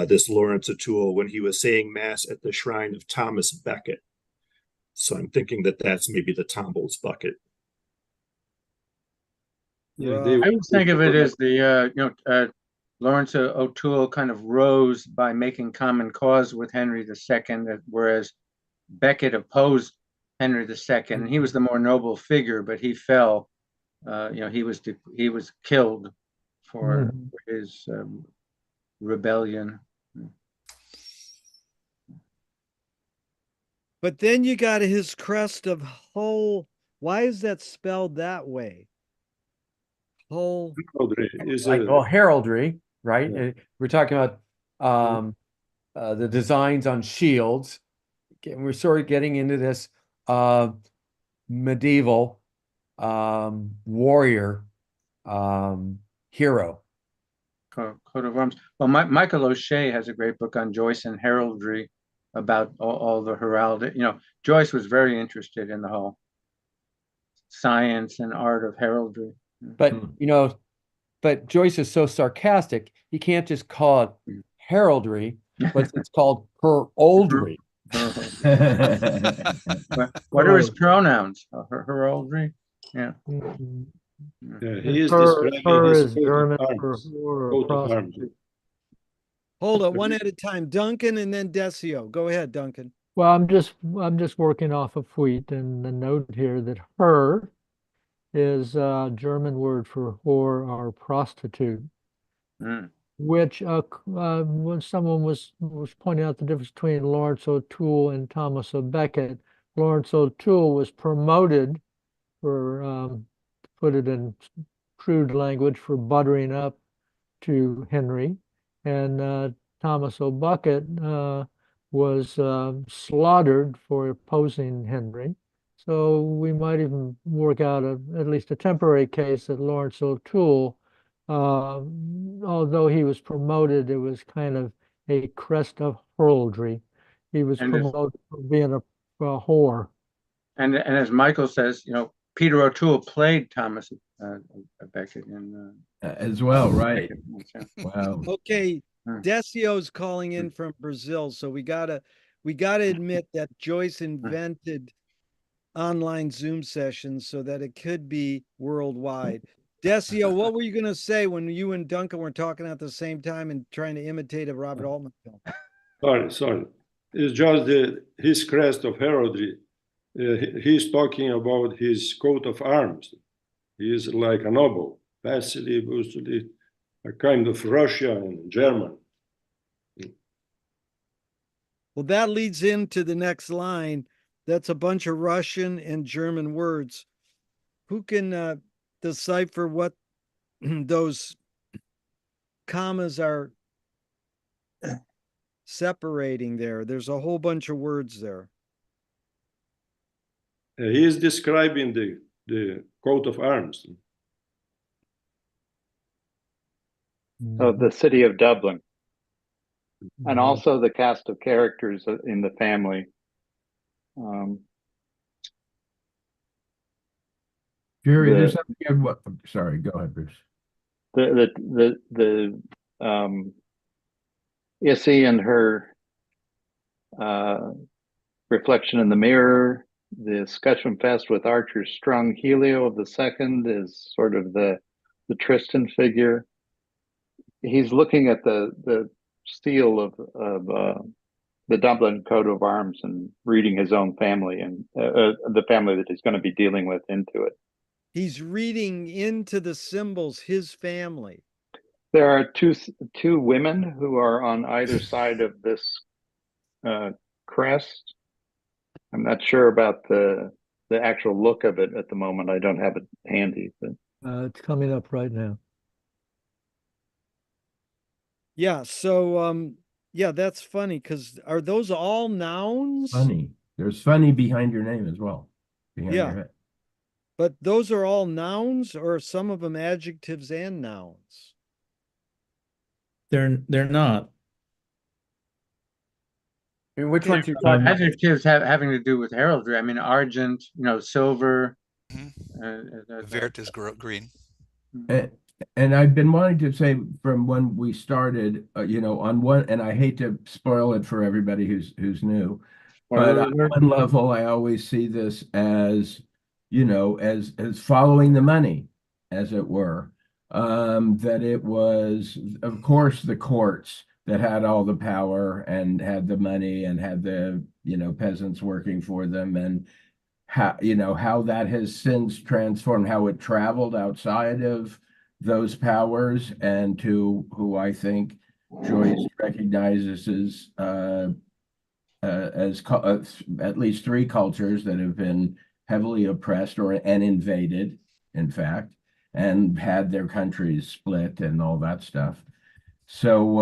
This Lawrence O'Toole, when he was saying mass at the shrine of Thomas Becket. So I'm thinking that that's maybe the tumbles bucket. Yeah, I would think of it as the Lawrence O'Toole kind of rose by making common cause with Henry II, whereas Becket opposed Henry II, and he was the more noble figure, but he fell. He was killed for his rebellion. But then you got his crest of Hull. Why is that spelled that way? Hull. Heraldry, right? Yeah. We're talking about the designs on shields. We're sort of getting into this medieval warrior hero. Coat of arms. Well, Michael O'Shea has a great book on Joyce and heraldry about all the heraldic. Joyce was very interested in the whole science and art of heraldry. But but Joyce is so sarcastic, he can't just call it heraldry, but it's called heraldry. What are his pronouns? Heraldry? Yeah. Yeah, he is describing his coat of arms. Hold it one at a time. Duncan and then Decio. Go ahead, Duncan. Well, I'm just working off of wheat, and the note here that her is a German word for whore or prostitute, which when someone was pointing out the difference between Lawrence O'Toole and Thomas à Becket, Lawrence O'Toole was promoted for put it in crude language, for buttering up to Henry, and Thomas à Becket was slaughtered for opposing Henry. So we might even work out at least a temporary case that Lawrence O'Toole, although he was promoted, it was kind of a crest of heraldry. He was promoted for being a whore. And as Michael says, Peter O'Toole played Thomas Becket in as well, right? Wow. Okay, Decio's calling in from Brazil, so we gotta admit that Joyce invented online Zoom sessions so that it could be worldwide. Decio, what were you going to say when you and Duncan were talking at the same time and trying to imitate a Robert Altman film? Sorry. It's just his crest of heraldry. He's talking about his coat of arms. He is like a noble, Vasily, Busily, a kind of Russian, German. Well, that leads into the next line. That's a bunch of Russian and German words. Who can decipher what those commas are separating there? There's a whole bunch of words there. He is describing the coat of arms. Of the city of Dublin. And also the cast of characters in the family. Jerry, there's something. Sorry, go ahead, Bruce. Issy and her reflection in the mirror, the scutcheon fest with archers strung. Helio of the second is sort of the Tristan figure. He's looking at the seal of the Dublin coat of arms and reading his own family and the family that he's going to be dealing with into it. He's reading into the symbols, his family. There are two women who are on either side of this crest. I'm not sure about the actual look of it at the moment. I don't have it handy. But it's coming up right now. Yeah, so yeah, that's funny, because are those all nouns? Funny. There's funny behind your name as well. Behind your head. But those are all nouns, or are some of them adjectives and nouns? They're not. I mean, which ones you talking? Adjectives having to do with heraldry. I mean, argent, silver. Vert is green. And I've been wanting to say from when we started, on one, and I hate to spoil it for everybody who's new, but on one level, I always see this as, as following the money, as it were. that it was, of course, the courts that had all the power and had the money and had the, peasants working for them, and how that has since transformed, how it traveled outside of those powers, and to who I think Joyce recognizes as at least three cultures that have been heavily oppressed and invaded, in fact, and had their countries split and all that stuff. So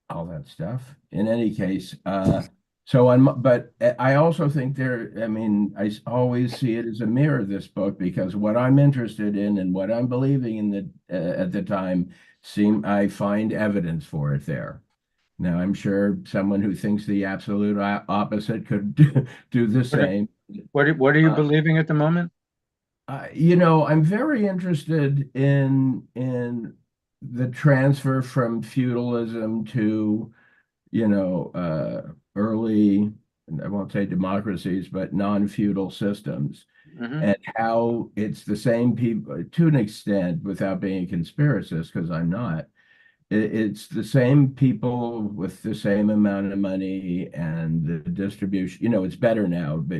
all that stuff. In any case, but I also think I mean, always see it as a mirror, this book, because what I'm interested in and what I'm believing in at the time I find evidence for it there. Now, I'm sure someone who thinks the absolute opposite could do the same. What are you believing at the moment? I'm very interested in the transfer from feudalism to, early, I won't say democracies, but non-feudal systems, and how it's the same people to an extent, without being a conspiracist, because I'm not. It's the same people with the same amount of money, and the distribution, it's better now, but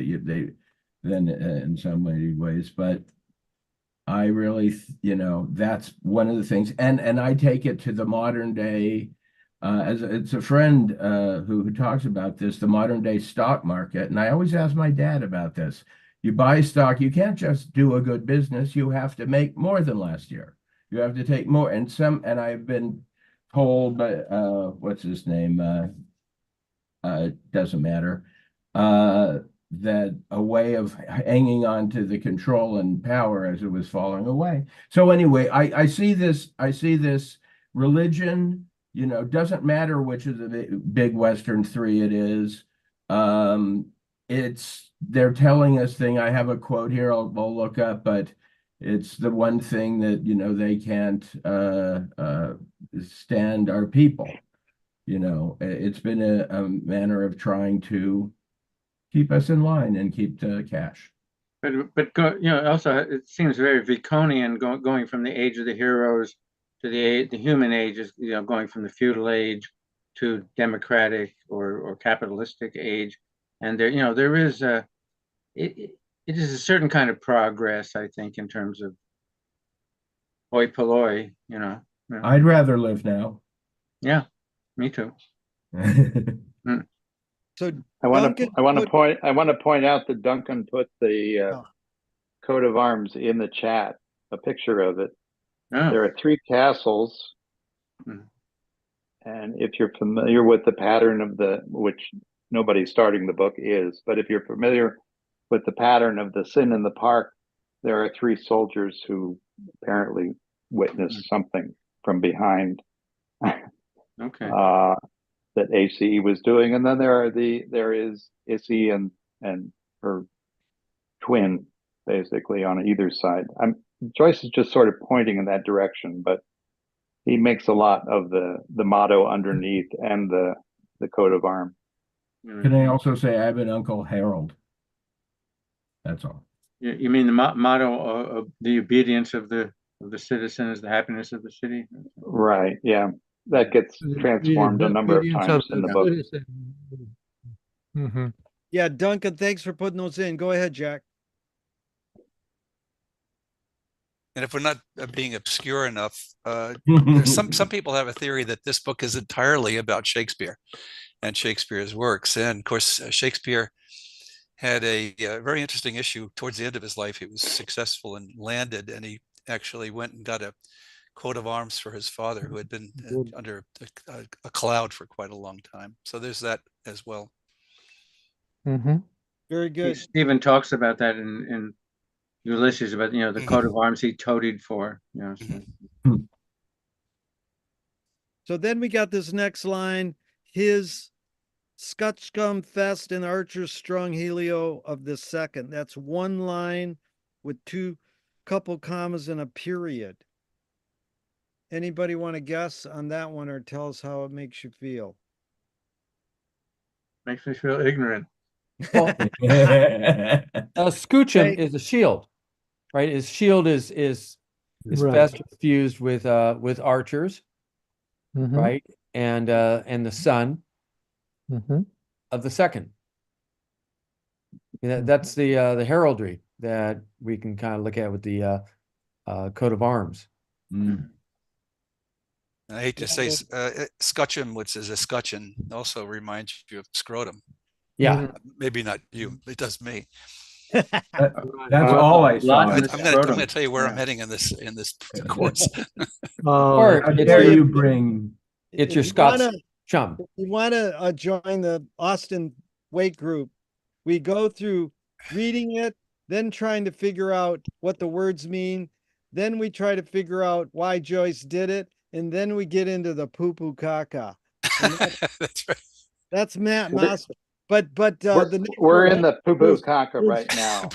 than in some ways, but I really, that's one of the things, and I take it to the modern day, as it's a friend who talks about this, the modern day stock market, and I always ask my dad about this. You buy stock, you can't just do a good business. You have to make more than last year. You have to take more, and I've been told by what's his name? Doesn't matter. That a way of hanging on to the control and power as it was falling away. So anyway, I see this religion, doesn't matter which of the big Western three it is. They're telling us thing. I have a quote here, I'll look up, but it's the one thing that, they can't stand our people. It's been a manner of trying to keep us in line and keep the cash. But also it seems very Baconian, going from the age of the heroes to the human age, is going from the feudal age to democratic or capitalistic age, and there is it is a certain kind of progress, I think, in terms of hoi polloi. I'd rather live now. Yeah, me too. So I want to point out that Duncan put the coat of arms in the chat, a picture of it. Oh. There are three castles, and if you're familiar with the pattern of which nobody starting the book is, but if you're familiar with the pattern of the Sin in the Park, there are three soldiers who apparently witnessed something from behind. Okay. That ACE was doing, and then there is Issy and her twin, basically, on either side. Joyce is just sort of pointing in that direction, but he makes a lot of the motto underneath and the coat of arms. Can I also say I have an Uncle Harold? That's all. You mean the motto of the obedience of the citizen is the happiness of the city? Right. Yeah. That gets transformed a number of times in the book. Yeah, Duncan, thanks for putting those in. Go ahead, Jack. And if we're not being obscure enough, some people have a theory that this book is entirely about Shakespeare and Shakespeare's works. And of course, Shakespeare had a very interesting issue towards the end of his life. He was successful and landed, and he actually went and got a coat of arms for his father, who had been under a cloud for quite a long time. So there's that as well. Very good. Stephen talks about that in Ulysses, about the coat of arms he toadied for. So then we got this next line: his Scutchcum fest and archers strung Helio of the second. That's one line with couple commas and a period. Anybody want to guess on that one, or tell us how it makes you feel? Makes me feel ignorant. Well, Scutchum is a shield, right? His shield is is Right. best fused with archers, Mhm. right? And the sun Mhm. of the second. That's the heraldry that we can kind of look at with the coat of arms. Mm. I hate to say scutcheon, which is a scutcheon, also reminds you of scrotum. Yeah. Maybe not you. It does me. That's all I saw. I'm gonna tell you where I'm heading in this course. Or How it's dare your- you bring It's If your you Scots wanna- chum. If you want to join the Austin Wake group, we go through reading it, then trying to figure out what the words mean. Then we try to figure out why Joyce did it. And then we get into the poo poo caca. That's right. That's Matt Moss. But the next We're one- in the poo poo caca right now.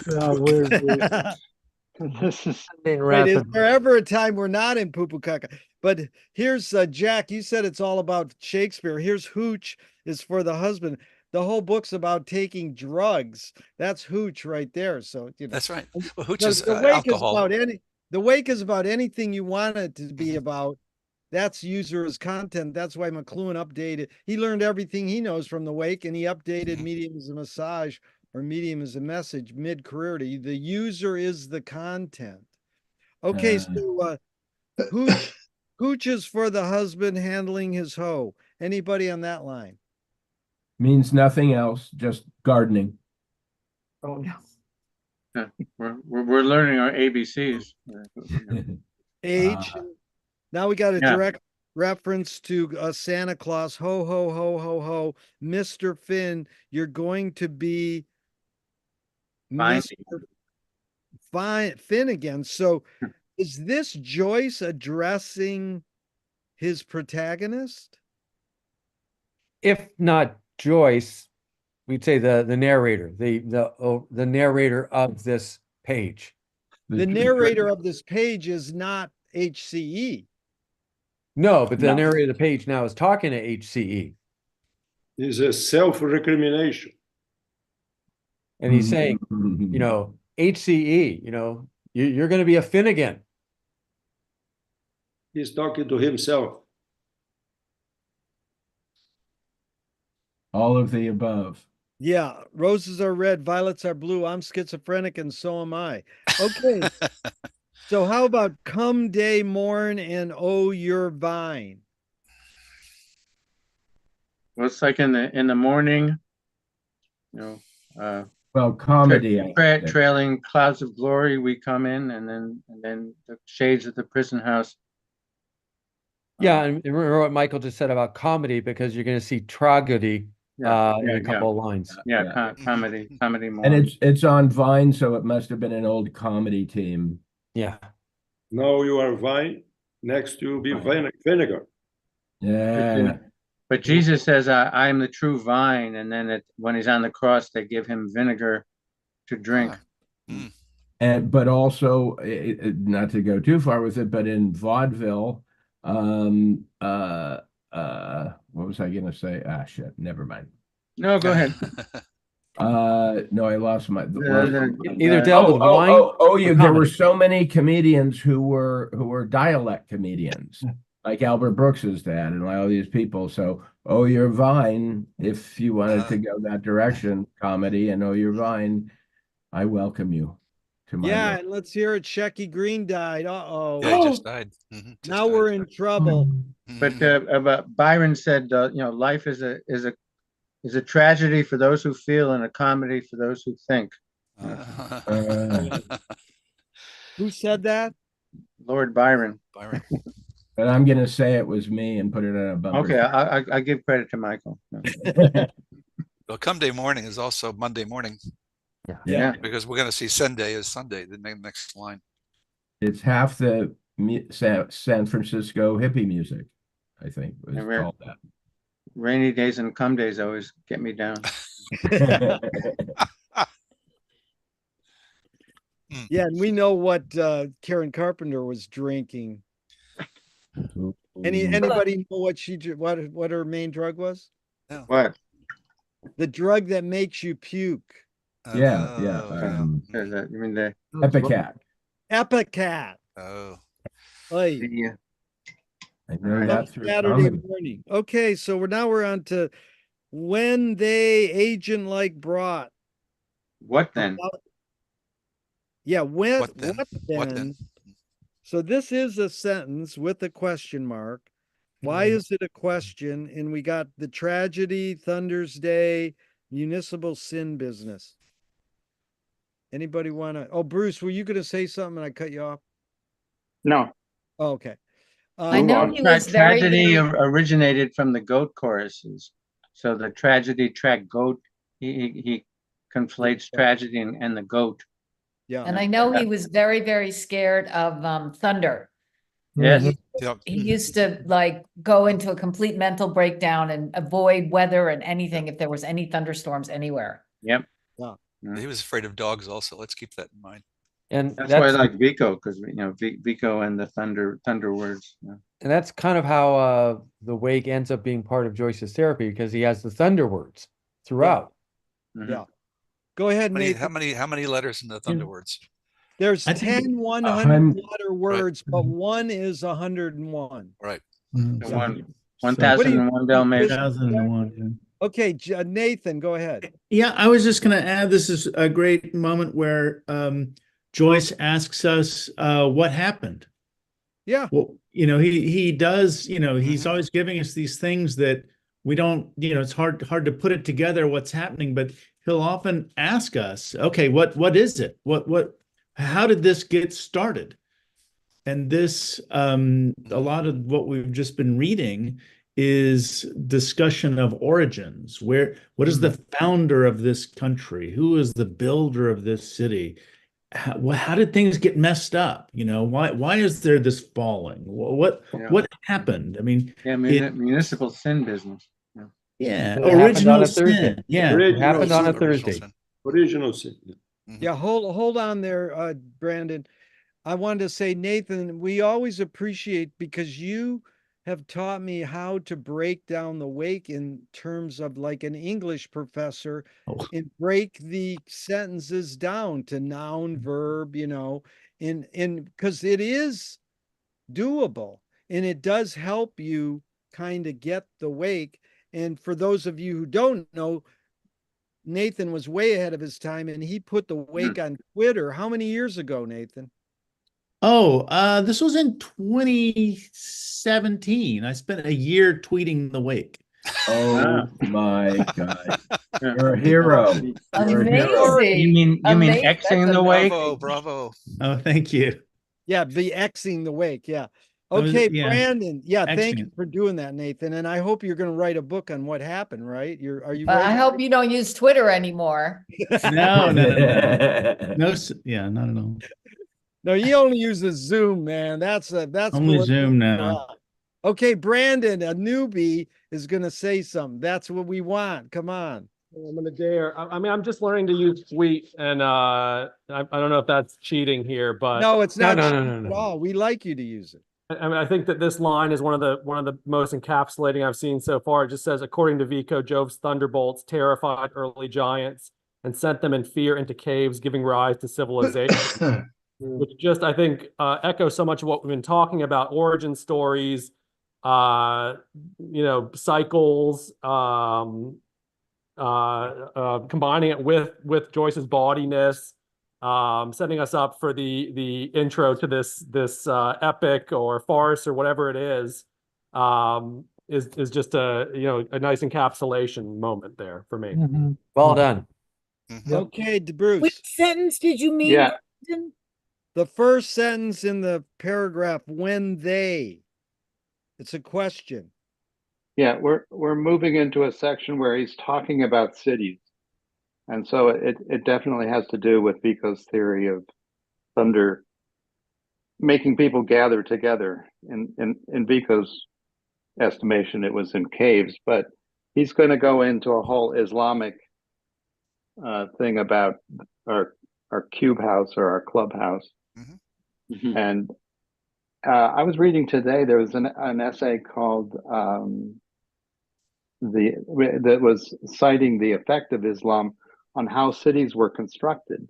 This is Wait, is rapidly. there ever a time we're not in poo poo caca? But here's Jack. You said it's all about Shakespeare. Here's hooch is for the husband. The whole book's about taking drugs. That's hooch right there. So That's right. Well, hooch the, is the wake alcohol. is about the wake is about anything you want it to be about. That's user as content. That's why McLuhan updated. He learned everything he knows from the wake, and he updated medium as a massage or medium as a message mid-career. The user is the content. Okay, so hooch is for the husband handling his hoe. Anybody on that line? Means nothing else, just gardening. Oh no. Yeah, we're learning our ABCs. Age. Now we got a Yeah. direct reference to Santa Claus. Ho, ho, ho, ho, ho. Mr. Finn, you're going to be Fine. Mr. Finn again. So is this Joyce addressing his protagonist? If not Joyce, we'd say the narrator, the narrator of this page. The narrator of this page is not HCE. No, but the No. narrator of the page now is talking to HCE. Is a self-recrimination. And he's saying, HCE, you're going to be a Finnegan. He's talking to himself. All of the above. Yeah, roses are red, violets are blue. I'm schizophrenic and so am I. Okay. So how about come day morn and oh your vine? Well, it's like in the morning, well, comedy. I think. Trailing clouds of glory, we come in, and then the shades of the prison house. Yeah, and remember what Michael just said about comedy, because you're going to see tragedy in a couple of lines. Comedy more. And it's on Vine, so it must have been an old comedy team. Yeah. Now you are vine, next you will be vinegar. Yeah. But Jesus says, "I am the true vine," and then when he's on the cross, they give him vinegar to drink. But also, not to go too far with it, but in vaudeville, what was I gonna say? Ah, shit, never mind. No, go ahead. No, I lost my. Either dealt with wine. There were so many comedians who were dialect comedians, like Albert Brooks's dad and all these people. So, oh, your vine, if you wanted to go that direction, comedy, and oh, your vine, I welcome you to my. Yeah, and let's hear it. Shecky Green died. Uh-oh. Yeah, he just died. Now we're in trouble. But Byron said, life is a tragedy for those who feel and a comedy for those who think. Who said that? Lord Byron. But I'm gonna say it was me and put it on a bumper. Okay, I give credit to Michael. Well, come day morning is also Monday morning. Yeah. Because we're going to see Sunday as Sunday, the next line. It's half the San Francisco hippie music, I think was called that. Rainy days and come days always get me down. Yeah, and we know what Karen Carpenter was drinking. Anybody know what her main drug was? No. What? The drug that makes you puke. Yeah. You mean the Epicat. Epicat. Oh. Oy. See ya. I know Come that's your Saturday comedy. morning. Okay, so we're on to when they agent like brought. What then? Yeah, when What then? What then? So this is a sentence with a question mark. Why is it a question? And we got the tragedy, Thunder's Day, municipal sin business. Anybody want to? Oh, Bruce, were you going to say something and I cut you off? No. Oh, okay. I know he was very, Tragedy very, originated from the goat choruses. So the tragedy track goat, he conflates tragedy and the goat. Yeah. and I know he was very, very scared of thunder. Yes. He used to like go into a complete mental breakdown and avoid weather and anything if there was any thunderstorms anywhere. Yep. Wow. He was afraid of dogs also. Let's keep that in mind. And That's why I like Vico, because Vico and the thunder words. Yeah. And that's kind of how the wake ends up being part of Joyce's therapy, because he has the thunder words throughout. Yeah. Go ahead, How Nathan. many letters in the thunder words? There's I think 10 100 letter words, but one is 101. Right. The one, What do you 1001 Dalmatians. 1001. Okay, Nathan, go ahead. Yeah, I was just going to add, this is a great moment where Joyce asks us what happened. Yeah. Well, he does, he's always giving us these things that we don't, it's hard to put it together what's happening, but he'll often ask us, okay, what is it? How did this get started? And this, a lot of what we've just been reading is discussion of origins. What is the founder of this country? Who is the builder of this city? How did things get messed up? Why is there this falling? What happened? I mean, Municipal sin business. Yeah, It happened on original a Thursday. sin. Yeah, It happened on a Thursday. Original sin. Yeah, hold on there, Brandon. I wanted to say, Nathan, we always appreciate, because you have taught me how to break down the wake in terms of like an English professor and break the sentences down to noun, verb, and because it is doable and it does help you kind of get the wake. And for those of you who don't know, Nathan was way ahead of his time and he put the wake on Twitter. How many years ago, Nathan? This was in 2017. I spent a year tweeting the wake. Oh my God. You're a hero. You're a hero. You mean Xing the wake? Bravo. Oh, thank you. Yeah, the Xing the wake. Yeah. was- Okay, yeah. Brandon. Yeah, thank you Excellent. for doing that, Nathan. And I hope you're going to write a book on what happened, right? Are you I ready? hope you don't use Twitter anymore. No. Yeah, not at all. No, he only uses Zoom, man. That's Only what Zoom we're now. at. Okay, Brandon, a newbie is going to say something. That's what we want. Come on. I'm gonna dare. I mean, I'm just learning to use tweet, and I don't know if that's cheating here, but No, it's not no, cheating at all. We like you to use it. I mean, I think that this line is one of the most encapsulating I've seen so far. It just says, according to Vico, Jove's thunderbolts terrified early giants and sent them in fear into caves, giving rise to civilization. Which just, I think, echoes so much of what we've been talking about: origin stories, cycles, combining it with Joyce's gaudiness, setting us up for the intro to this epic or farce or whatever it is just a nice encapsulation moment there for me. Well done. Okay, Bruce. Which sentence did you mean? Yeah. Brandon? The first sentence in the paragraph, when they. It's a question. Yeah, we're moving into a section where he's talking about cities. And so it definitely has to do with Vico's theory of thunder making people gather together. In Vico's estimation, it was in caves, but he's going to go into a whole Islamic thing about our cube house or our clubhouse. And I was reading today, there was an essay called that was citing the effect of Islam on how cities were constructed.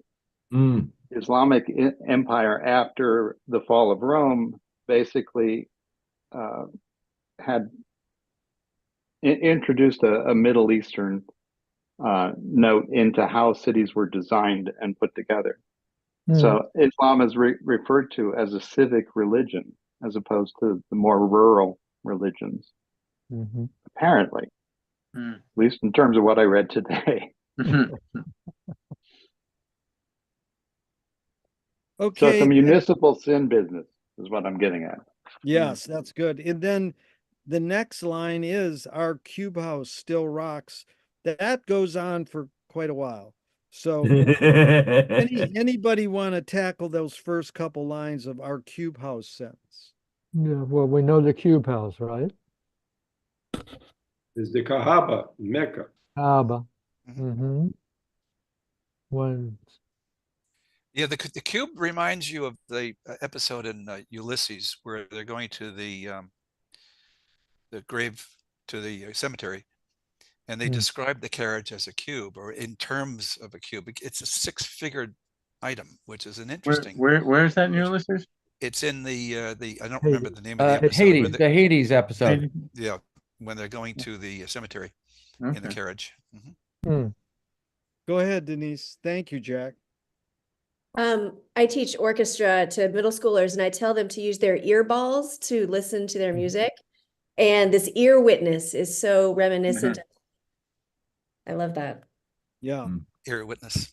Islamic empire after the fall of Rome basically had introduced a Middle Eastern note into how cities were designed and put together. So Islam is referred to as a civic religion as opposed to the more rural religions, apparently, at least in terms of what I read today. Okay. So it's a municipal sin business is what I'm getting at. Yes, that's good. And then the next line is our cube house still rocks. That goes on for quite a while. So anybody want to tackle those first couple lines of our cube house sentence? Yeah, well, we know the cube house, right? It's the Kaaba, Mecca. Kaaba. When Yeah, the cube reminds you of the episode in Ulysses where they're going to the grave, to the cemetery, and they describe the carriage as a cube, or in terms of a cube. It's a six-figured item, which is an interesting. Where's that in Ulysses? It's in the I don't remember the name of the episode. Hades, the Hades episode. Yeah, when they're going to the cemetery in the carriage. Go ahead, Denise. Thank you, Jack. I teach orchestra to middle schoolers, and I tell them to use their ear balls to listen to their music. And this ear witness is so reminiscent. I love that. Yeah. Ear witness.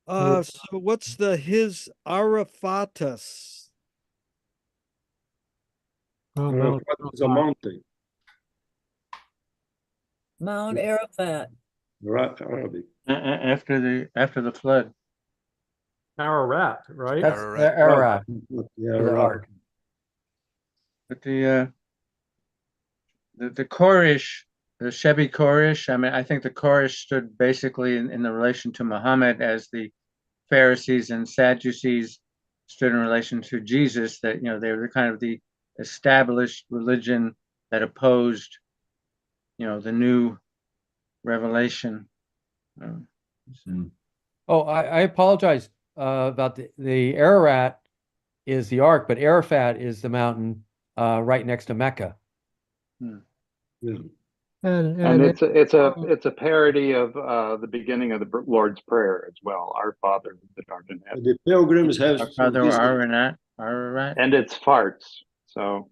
So what's the his Arafatus? Arafat is a mountain. Mount Arafat. Arabic. After the flood. Ararat, right? That's Ararat. Yeah, The ark. But the Quraysh, the Shebi Quraysh, I mean, I think the Quraysh stood basically in the relation to Muhammad as the Pharisees and Sadducees stood in relation to Jesus, that, they were kind of the established religion that opposed, the new revelation. Oh, I apologize about the Ararat is the ark, but Arafat is the mountain right next to Mecca. And it's a parody of the beginning of the Lord's Prayer as well. Our Father that art in heaven. The pilgrims have Our Father Ararat. And it's farts. So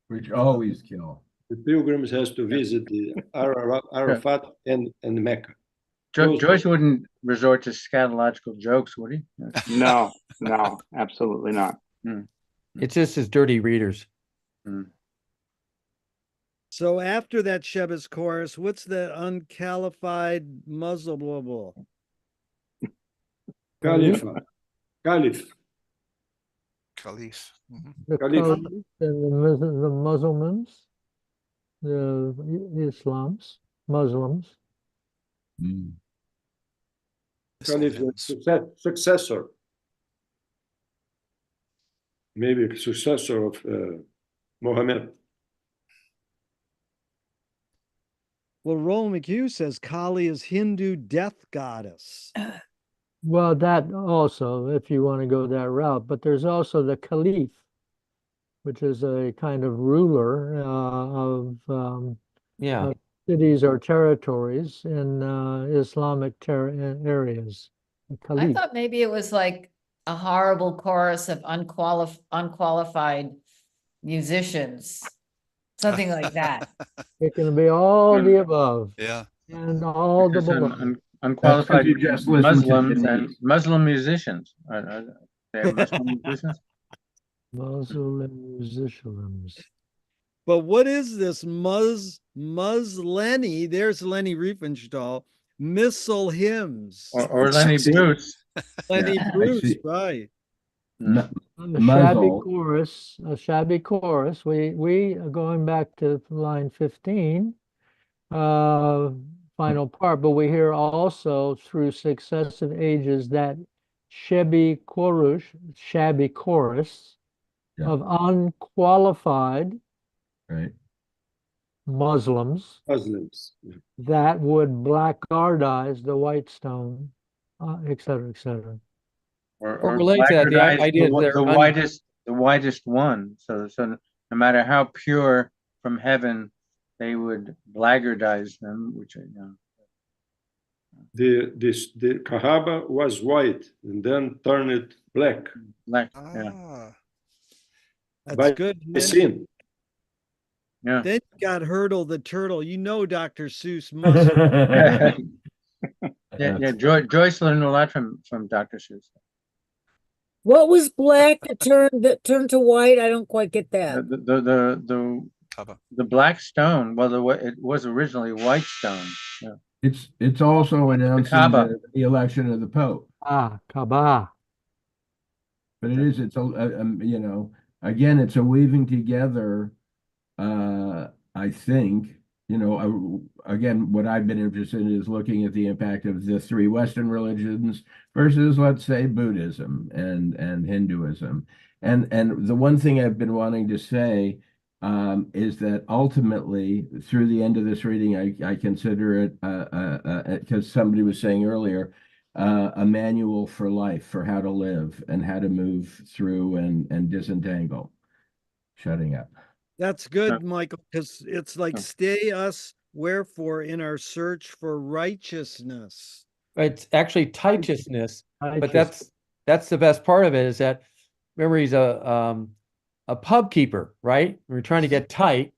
which always kill. The pilgrims has to visit the Arafat and Mecca. Joyce wouldn't resort to scatological jokes, would he? No, absolutely not. It's just his dirty readers. So after that Shebas chorus, what's the unqualified Muslim? Caliph. Caliph. The Caliph and the Muslims, the Muslims. Caliph, successor. Maybe a successor of Mohammed. Well, Roland McHugh says Kali is Hindu death goddess. Well, that also, if you want to go that route, but there's also the Caliph, which is a kind of ruler of cities or territories in Islamic areas. I thought maybe it was like a horrible chorus of unqualified musicians, something like that. It can be all the above. Yeah. And all the below. Unqualified Muslims and Muslim musicians. Are they Muslim musicians? Muslim musicians. But what is this Lenny? There's Lenny Riefenstahl. Missile hymns. Or Lenny Bruce. Lenny Bruce, right. A shabby chorus. We are going back to line 15, final part, but we hear also through successive ages that shabby chorus of unqualified Muslims yeah. that would blackguardize the white stone et cetera, et cetera. Or relate to that, the blackguardize idea that they're the whitest one. So no matter how pure from heaven, they would blackguardize them, which The Kahaba was white and then turned black. Black, That's by good. sin. Yeah. Then you got Hurdle the Turtle. You know Dr. Seuss must. yeah. Joyce learned a lot from Dr. Seuss. What was black that turned to white? I don't quite get that. The black stone. Well, it was originally white stone. Yeah. It's also announcing Kaaba. the election of the Pope. Kaaba. But it's you know, again, it's a weaving together. I think, you know, again, what I've been interested in is looking at the impact of the three Western religions versus, let's say, Buddhism and Hinduism. And the one thing I've been wanting to say is that ultimately, through the end of this reading, I consider it, because somebody was saying earlier, a manual for life, for how to live and how to move through and disentangle. Shutting up. That's good, Michael, because it's like stay us wherefore in our search for righteousness. It's actually righteousness, but that's the best part of it is that remember he's a pub keeper, right? We're trying to get tight,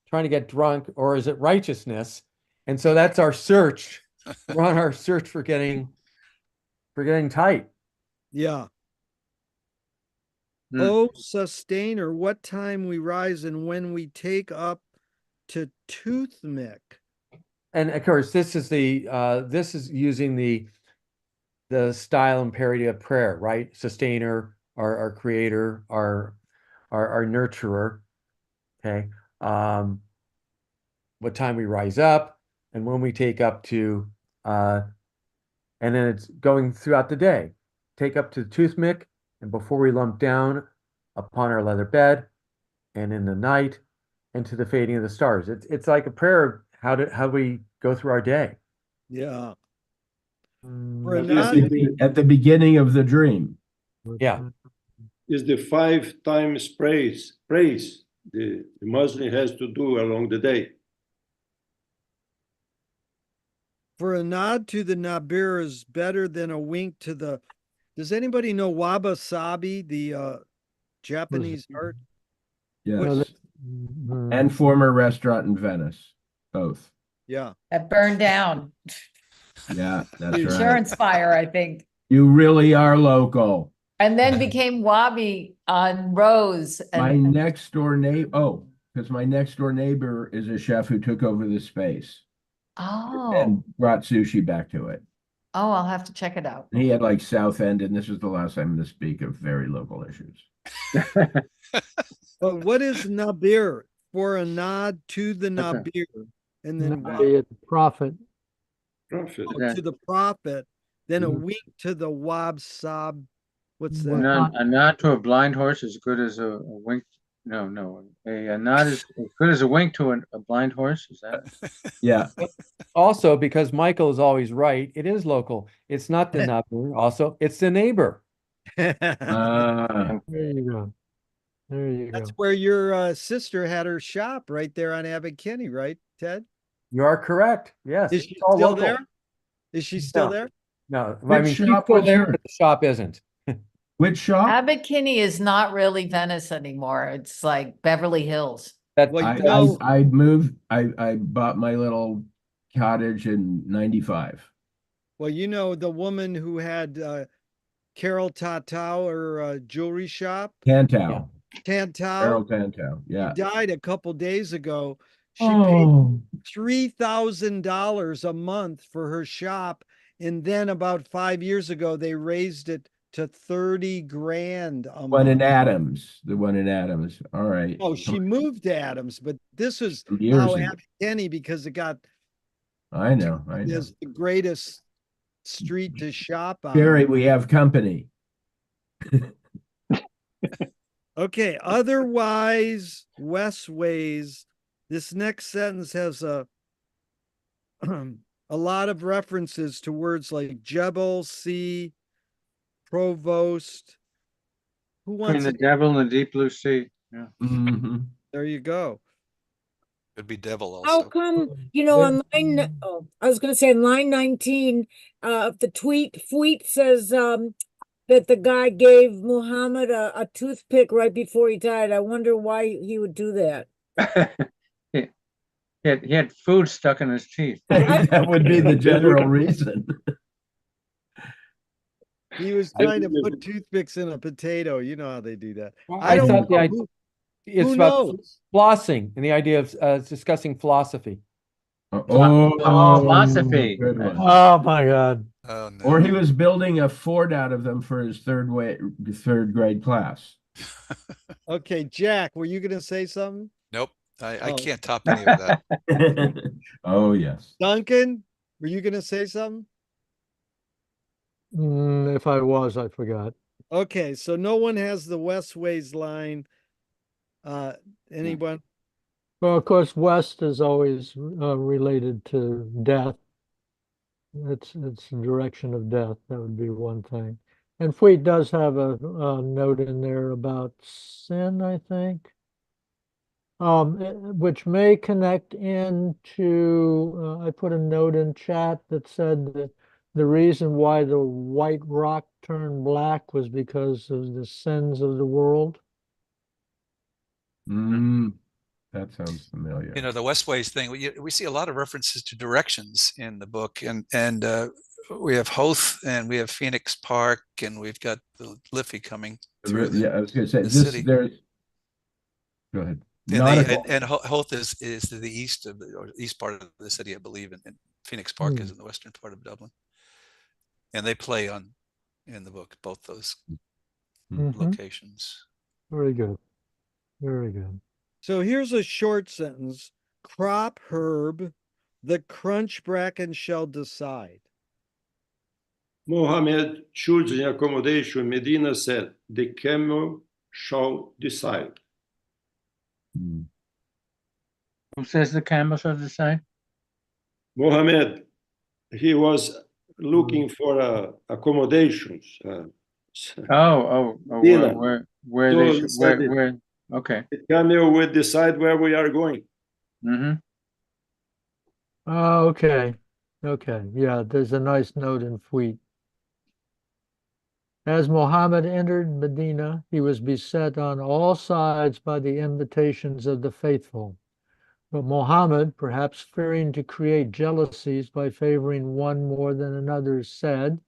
trying to get drunk, or is it righteousness? And so that's our search. We're on our search for getting tight. Yeah. Oh, sustainer, what time we rise and when we take up to toothmick. And of course, this is using the style and parody of prayer, right? Sustainer, our creator, our nurturer. Okay. What time we rise up and when we take up to and then it's going throughout the day. Take up to the toothmick, and before we lump down upon our leather bed, and in the night, and to the fading of the stars. It's like a prayer of how we go through our day. Yeah. At the beginning of the dream. Yeah. Is the 5 times praise the Muslim has to do along the day. For a nod to the Nabir is better than a wink to the. Does anybody know wabi-sabi, the Japanese art? Yes. And former restaurant in Venice, both. Yeah. That burned down. Yeah, that's right. Insurance fire, I think. You really are local. And then became Wabi on Rose. And My next door neighbor, because my next door neighbor is a chef who took over the space. And brought sushi back to it. Oh, I'll have to check it out. And he had like South End, and this was the last time to speak of very local issues. But what is Nabir? For a nod to the Nabir. And then prophet. To the prophet. Then a wink to the wab-sab. What's that? A nod to a blind horse is good as a wink. No. A nod is as good as a wink to a blind horse. Is that? Yeah. Also, because Michael is always right, it is local. It's not the neighbor. Also, it's the neighbor. There you go. There you That's go. where your sister had her shop, right there on Abbot Kinney, right, Ted? You are correct. Yes. Is she It's all still local. there? Is she still there? No. Which I mean, she's shop still was there, her? but the shop isn't. Which shop? Abbot Kinney is not really Venice anymore. It's like Beverly Hills. I moved. I bought my little cottage in '95. Well, you know the woman who had Carol Tatau, her jewelry shop. Tantau. Tantau. Carol Tantau. Yeah. She died a couple days ago. She paid $3,000 a month for her shop, and then about 5 years ago they raised it to 30 grand a One in month. Adams. The one in Adams. All right. Oh, she moved to Adams, but this is Years how ago. Abbot Kinney, because it got I know. is the greatest street to shop on. Jerry, we have company. Okay, otherwise, Westways. This next sentence has a a lot of references to words like Jebel, sea, provost. Who Between wants the it? devil and the deep blue sea. Yeah. There you go. Could be devil How also. come, on line, I was gonna say on line 19, the tweet says, that the guy gave Muhammad a toothpick right before he died. I wonder why he would do that. He had food stuck in his teeth. That would be the general reason. He was trying to put toothpicks in a potato. You know how they do that. I don't thought the know. idea it's who about knows? flossing and the idea of discussing philosophy. Philosophy. Good one. Oh my God. Oh no. Or he was building a fort out of them for his third grade class. Okay, Jack, were you going to say something? Nope. I Oh. can't top any of that. Oh, yes. Duncan, were you going to say something? If I was, I forgot. Okay, so no one has the Westways line. Anyone? Well, of course, West is always related to death. It's the direction of death. That would be one thing. And Fleet does have a note in there about sin, I think, which may connect into. I put a note in chat that said that the reason why the white rock turned black was because of the sins of the world. That sounds familiar. You know, the Westways thing, we see a lot of references to directions in the book, and we have Hoth and we have Phoenix Park, and we've got the Liffey coming through I was going to say the this. city. There. Go ahead. And Hoth is to the east of or east part of the city, I believe, and Phoenix Park is in the western part of Dublin. And they play in the book both those locations. Very good. Very good. So here's a short sentence. Crop herb, the crunch bracken shall decide. Mohammed choosing accommodation, Medina said, the camel shall decide. Who says the camel shall decide? Mohammed, he was looking for accommodations. Where they should, where, okay. The camel will decide where we are going. Oh, okay. Okay. Yeah, there's a nice note in Fleet. As Muhammad entered Medina, he was beset on all sides by the invitations of the faithful. But Muhammad, perhaps fearing to create jealousies by favoring one more than another, said,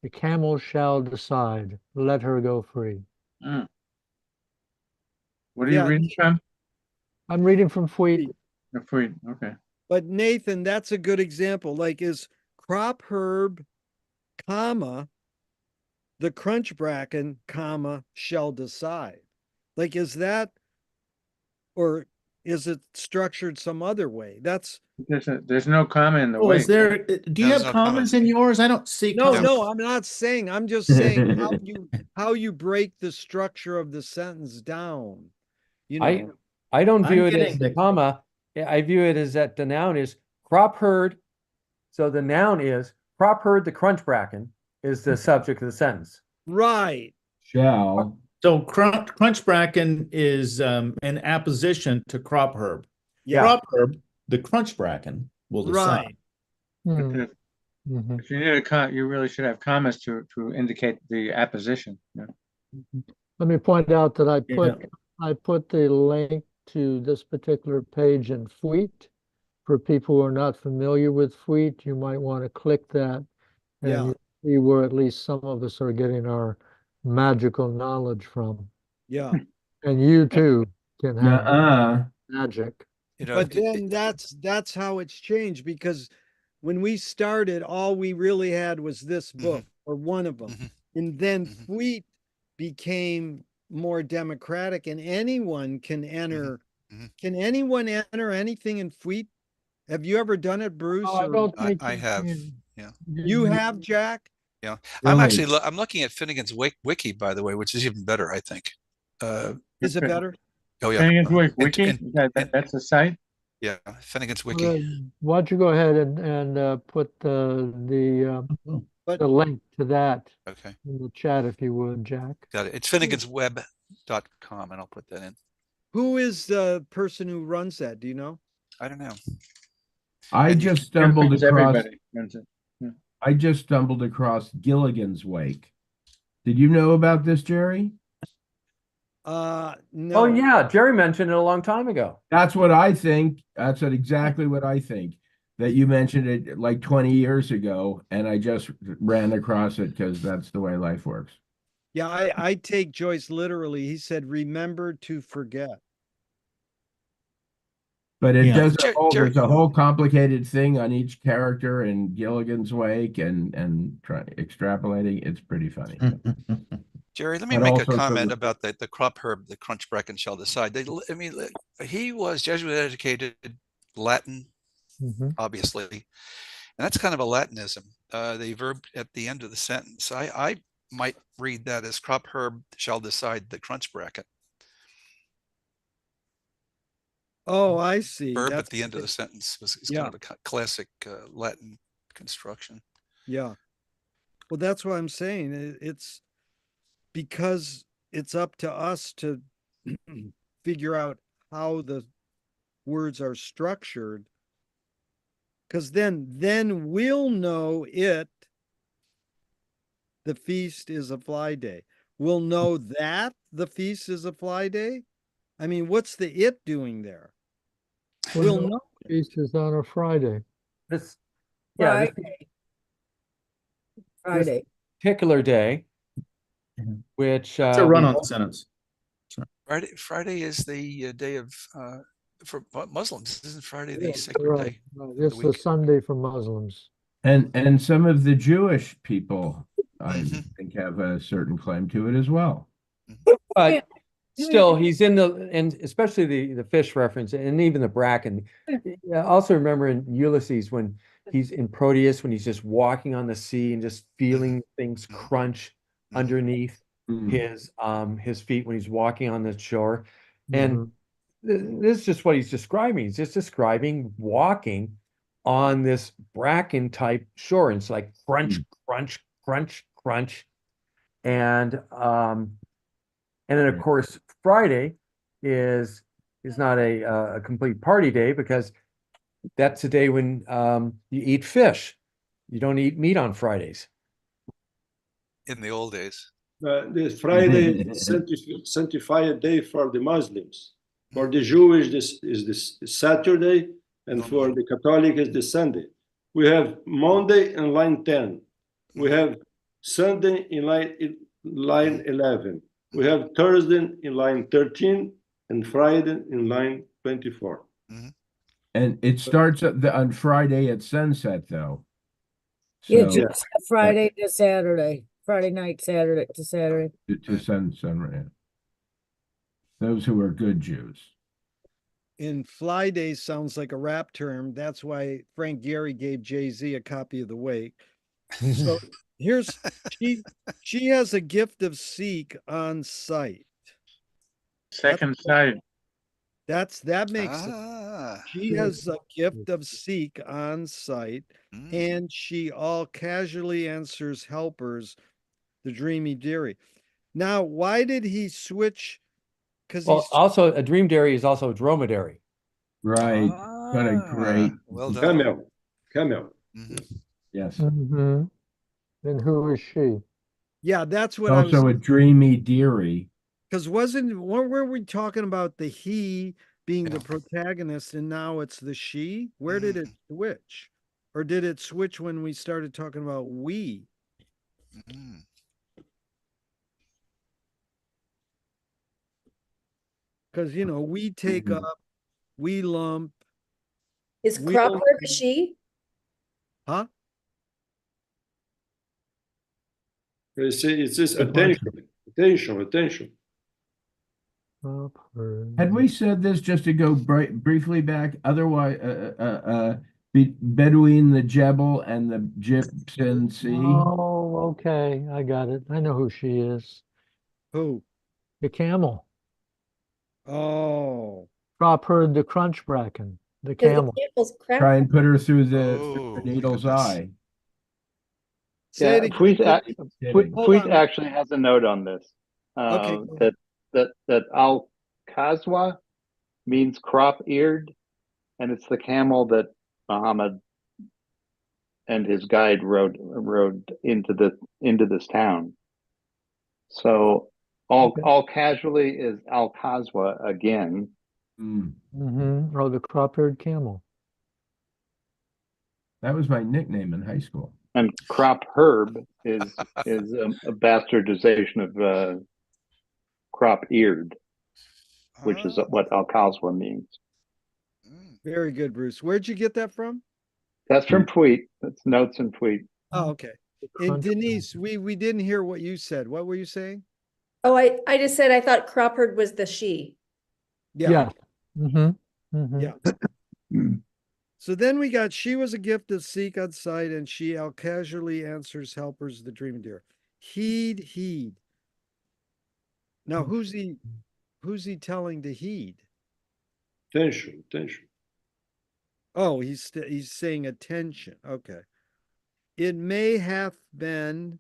"The camel shall decide. Let her go free." What are you reading from? I'm reading from Fleet. Fleet, okay. But Nathan, that's a good example. Like, is crop herb, comma, the crunch bracken, comma, shall decide. Like, is that, or is it structured some other way? That's there's no comma in the way. Is there? Do you have commas in yours? I don't see. No, commas. no, I'm not saying. I'm just saying how you break the structure of the sentence down. You know, I don't view I'm it as getting the comma. I view it as that the noun is crop herd. So the noun is crop herd. The crunch bracken is the subject of the sentence. Right. Shall. So crunch bracken is an apposition to crop herb. Yeah. Crop herb, the crunch bracken will decide. Right. If you need you really should have commas to indicate the apposition. Yeah. Let me point out that I put the link to this particular page in Fleet. For people who are not familiar with Fleet, you might want to click that and you see where at least some of us are getting our magical knowledge from. Yeah. And you too can have magic. You know, but then that's how it's changed, because when we started, all we really had was this book or one of them. And then Fleet became more democratic and anyone can enter. Can anyone enter anything in Fleet? Have you ever done it, Bruce? I don't think I have. Yeah. You have, Jack? Yeah. Really? I'm actually I'm looking at Finnegan's wiki, by the way, which is even better, I think. Is it better? Oh yeah. Finnegan's Wiki? That's a site? Yeah, Finnegan's Well, Wiki. why don't you go ahead and put But the link to that Okay, in the chat if you would, Jack. got it. It's finnegansweb.com, and I'll put that in. who is the person who runs that? Do you know? I don't know. I And you- just stumbled It's across. everybody. That's it. Yeah. I just stumbled across Gilligan's Wake. Did you know about this, Jerry? No. Oh yeah, Jerry mentioned it a long time ago. That's what I think. That's exactly what I think. That you mentioned it like 20 years ago, and I just ran across it because that's the way life works. Yeah, I take Joyce literally. He said, remember to forget. But it Yeah. does Jerry, there's a whole complicated thing on each character in Gilligan's Wake and extrapolating. It's pretty funny. Jerry, let me But make a also comment some- about the crop herb, the crunch bracken shall decide. I mean, he was Jesuit educated, Latin, obviously, and that's kind of a Latinism. The verb at the end of the sentence. I might read that as crop herb shall decide the crunch bracket. Oh, I see. Verb That's at the end of the sentence is yeah. kind of a classic Latin construction. Yeah. Well, that's what I'm saying. It's because it's up to us to figure out how the words are structured. Because then we'll know the feast is a fly day. We'll know that the feast is a fly day. I mean, what's the it doing there? We'll know. Feast is on a Friday. This, yeah, this Friday. particular day, which It's a run-on sentence. Friday is the day of for Muslims. Isn't Friday the Yeah, sacred right. day? It's the Sunday for Muslims. And some of the Jewish people, I Mm-hmm. think, have a certain claim to it as well. But still, he's in and especially the fish reference and even the bracken. I also remember in Ulysses when he's in Proteus, when he's just walking on the sea and just feeling things crunch underneath his feet when he's walking on the shore. And this is just what he's describing. He's just describing walking on this bracken type shore. And it's like crunch, crunch, crunch, crunch. And then of course Friday is not a complete party day because that's the day when you eat fish. You don't eat meat on Fridays. In the old days. The Friday is sanctified day for the Muslims. For the Jewish, this is this Saturday, and for the Catholic is the Sunday. We have Monday in line 10. We have Sunday in line 11. We have Thursday in line 13 and Friday in line 24. And it starts on Friday at sunset, though. Yeah, So, just Friday to Saturday, Friday night, Saturday to Saturday. to sunrise. Those who are good Jews. In fly days sounds like a rap term. That's why Frank Gehry gave Jay-Z a copy of The Wake. So here's she has a gift of seek on sight. Second sight. That makes sense. She has a gift of seek on sight, and she all casually answers helpers, the dreamy dearie. Now, why did he switch? Because Well, also a dream dairy is also a dromedary. Right. Got a great. Well done. Camel. Yes. And who is she? Yeah, that's what I was. Also a dreamy dearie. Because weren't we talking about the he being the protagonist and now it's the she? Where did it switch? Or did it switch when we started talking about we? Because, we take up, we lump. Is we crop don't- herb a she? Huh? It says attention. Had we said this just to go briefly back? Otherwise, Bedouin the Jebel and the Gypsum Sea. Oh, okay. I got it. I know who she is. Who? The camel. Oh. Crop herd the crunch bracken. The Because camel. the camel's crap. Try and put her through the Oh, needle's goodness. eye. Say it Yeah, again. Hold Puig on. actually has a note on this. Okay, go ahead. That Al Qaswa means crop-eared, and it's the camel that Muhammad and his guide rode into this town. So all casually is Al Qaswa again. Mm-hmm. Oh, the crop-eared camel. That was my nickname in high school. And crop herb is a bastardization of crop-eared, which is what Al Qaswa means. Very good, Bruce. Where'd you get that from? That's from Puig. That's notes in Puig. Oh, okay. And Denise, we didn't hear what you said. What were you saying? Oh, I just said I thought Cropper was the she. Yeah. Mm-hmm. Mm-hmm. Yeah. So then we got she was a gift of seek on sight, and she out casually answers helpers the dream deer. Heed. Now who's he telling to heed? Tension. Oh, he's saying attention. Okay. It may have been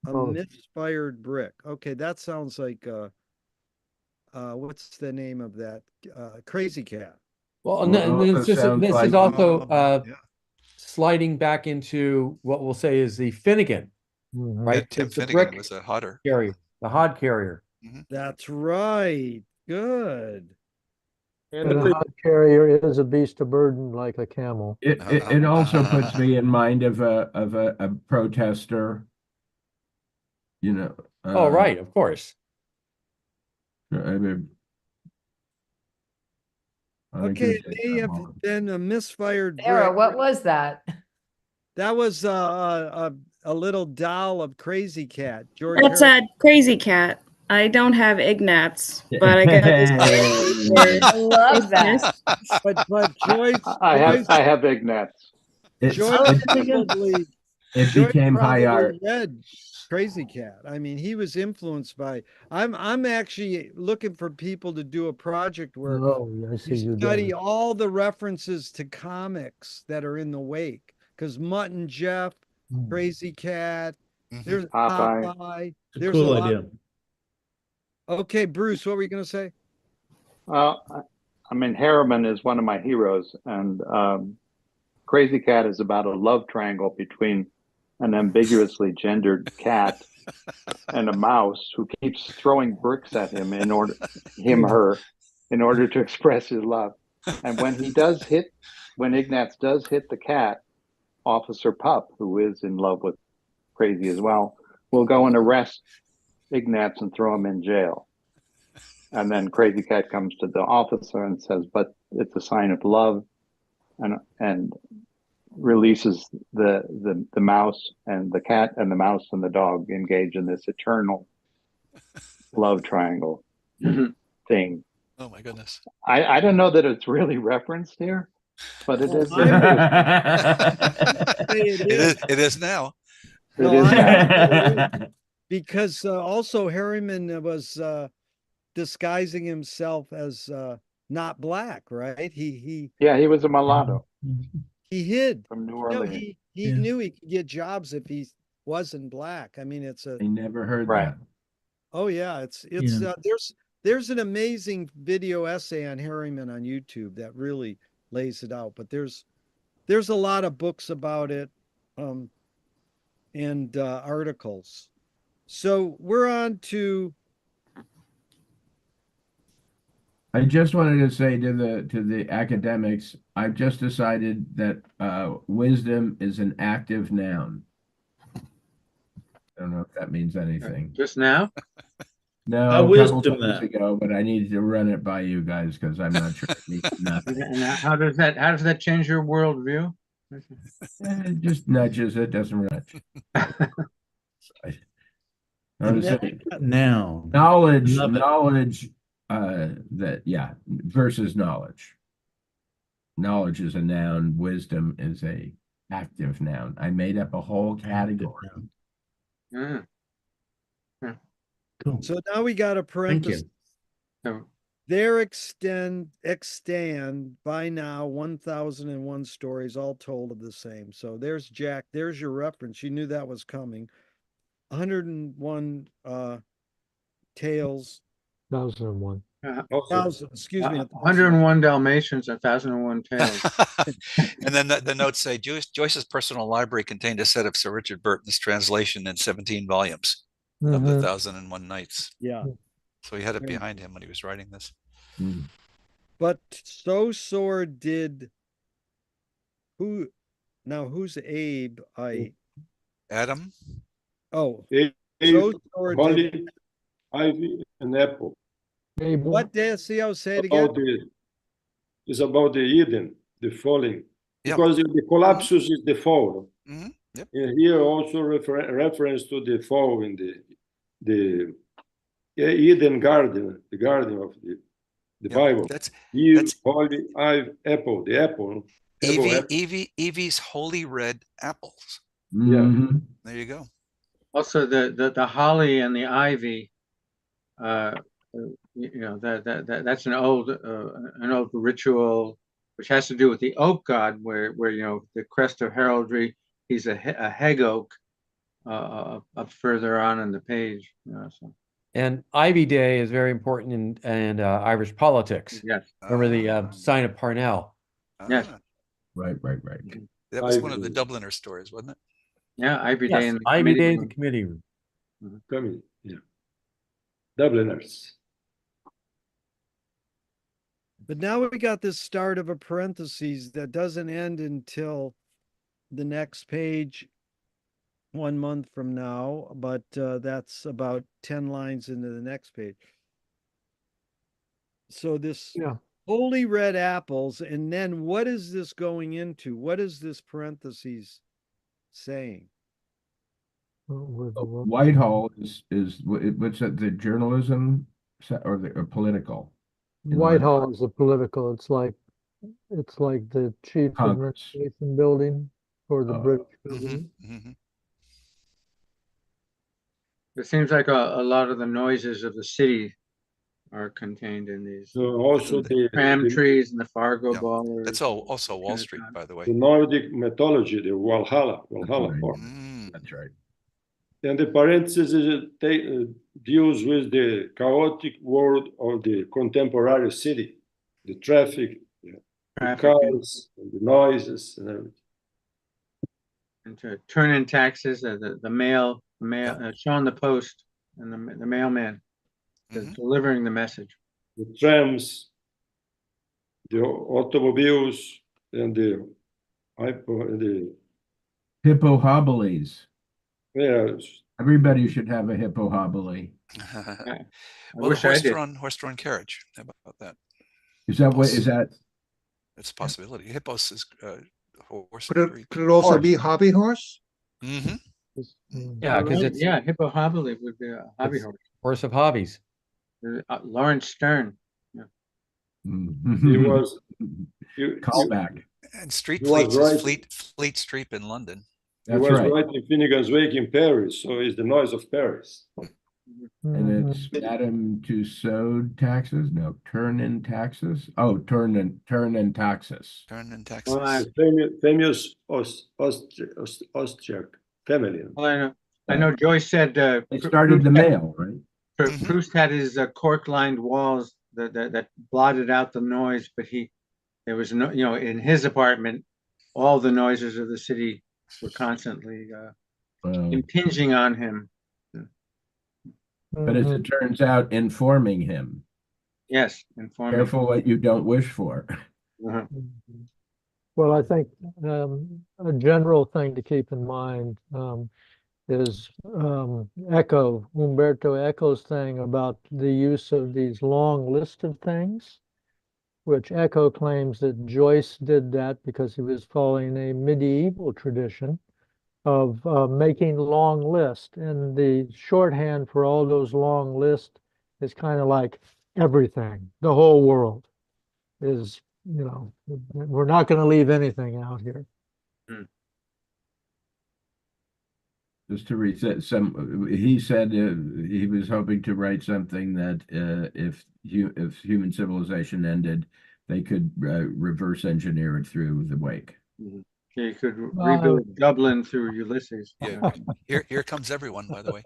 a misfired brick. Okay, that sounds like what's the name of that? Crazy Cat. Well, this is also sliding back into what we'll say is the Finnegan, right? Tim It's the Finnegan brick was a hodder. carrier, the hod carrier. That's right. Good. And the hod carrier is a beast of burden like a camel. It also puts me in mind of a protester. You know. Oh, right, of course. I mean, Okay, it may have been a misfired Sarah, brick. what was that? That was a little doll of Crazy Cat. George That's Harrison. a Crazy Cat. I don't have Ignatz, but I got this. I love that. But Joyce, I have Ignatz. Joyce probably became high art. read Crazy Cat. I mean, he was influenced by. I'm actually looking for people to do a project where I see you study doing. all the references to comics that are in the wake. Because Mutt and Jeff, Crazy Cat, there's Popeye. It's a There's cool a lot. idea. Okay, Bruce, what were you going to say? I mean, Harriman is one of my heroes, and Crazy Cat is about a love triangle between an ambiguously gendered cat and a mouse who keeps throwing bricks at him her in order to express his love. And when Ignatz does hit the cat, Officer Pup, who is in love with Crazy as well, will go and arrest Ignatz and throw him in jail. And then Crazy Cat comes to the officer and says, but it's a sign of love, and releases the mouse, and the cat and the mouse and the dog engage in this eternal love triangle thing. Oh my goodness. I don't know that it's really referenced here, but it is. It is now. It is now. Because also Harriman was disguising himself as not black, right? He was a mulatto. He hid from New Orleans. He knew he could get jobs if he wasn't black. I mean, it's a. I never heard that. Oh yeah, it's there's an amazing video essay on Harriman on YouTube that really lays it out. But there's a lot of books about it, and articles. So we're on to. I just wanted to say to the academics, I've just decided that wisdom is an active noun. I don't know if that means anything. Just now? No, I a couple wisdom times that. ago, but I needed to run it by you guys because I'm not sure it means nothing. And how does that change your worldview? It just nudges. It doesn't nudge. Now, knowledge versus knowledge. Knowledge is a noun, wisdom is a active noun. I made up a whole category. Cool. So now we got a parenthesis. There extant by now 1001 stories, all told of the same. So there's Jack. There's your reference. You knew that was coming. 101 tales. 1001. Excuse me. 101 Dalmatians, 1001 Tales. And then the notes say Joyce's personal library contained a set of Sir Richard Burton's translation in 17 volumes of the 1001 Nights. Yeah. So he had it behind him when he was writing this. But so sore did who's Abe? Adam? Oh. Abe, So sore Holly, did Ivy, and Apple. What did CEO say it again? It's about the Eden, the falling. Because the collapsus is the fall. Yep. And here also reference to the fall in the Eden garden, the garden of the Bible. That's Holy, apple, the apple. Evie's holy red apples. Yeah. There you go. Also, the holly and the ivy, that's an old ritual which has to do with the oak god, where the crest of heraldry, he's a heg oak, up further on in the page. So. And Ivy Day is very important in Irish politics. Yes. Remember the sign of Parnell? Yes. Right. That was one of the Dubliner stories, wasn't it? Yeah, Ivy Day in the Ivy committee Day room. in the committee room. Committee, yeah. Dubliners. But now we got this start of a parentheses that doesn't end until the next page 1 month from now, but that's about 10 lines into the next page. So this holy red apples, and then what is this going into? What is this parentheses saying? Whitehall is what's that? The journalism or the political? Whitehall is a political. It's like the chief administration building for the British government. It seems like a lot of the noises of the city are contained in these. So also the tram trees and the Fargo ballers. That's also Wall Street, by the way. The Nordic mythology, the Valhalla form. That's right. And the parenthesis deals with the chaotic world of the contemporary city, the traffic, the cars, and the noises, and everything. And to turn in taxes, the mail, showing the post and the mailman delivering the message. The trams, the automobiles, and the hippo hobblies. Yeah. Everybody should have a hippo hobbly. Well, the horse-drawn carriage. How about that? Is that what is that? It's a possibility. Hippos is horse. Could it also be hobby horse? Mm-hmm. Yeah, because it's hippo hobbly would be a hobby horse. Horse of hobbies. Lawrence Stern. Yeah. He was callback. And Street Fleet is Fleet Street in London. He was writing Finnegan's Wake in Paris, so it's the noise of Paris. And it's Madame Tussauds taxes? No, turn in taxes? Oh, turn in taxes. Turn in taxes. Famous Austriac family. Well, I know Joyce said they started the mail, right? Proust had his cork-lined walls that blotted out the noise, but there was no, in his apartment, all the noises of the city were constantly impinging on him. But as it turns out, informing him. Yes, informing. Careful what you don't wish for. Well, I think a general thing to keep in mind is Umberto Eco's thing about the use of these long lists of things, which Eco claims that Joyce did that because he was following a medieval tradition of making long lists. And the shorthand for all those long lists is kind of like everything, the whole world is, we're not going to leave anything out here. Just to reset some, he said he was hoping to write something that if human civilization ended, they could reverse engineer it through the wake. You could rebuild Dublin through Ulysses. Yeah. Here comes everyone, by the way.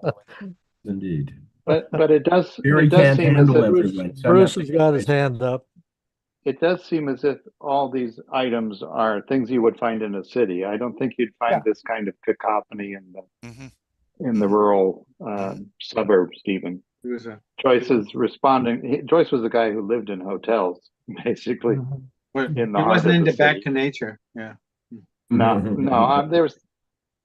Indeed. But it does Can't seem as handle if everyone. Bruce has got his hand up. it does seem as if all these items are things you would find in a city. I don't think you'd find this kind of cacophony in the rural suburbs even. Joyce is responding. Joyce was the guy who lived in hotels, basically. In the He wasn't into city. back to nature. Yeah. No.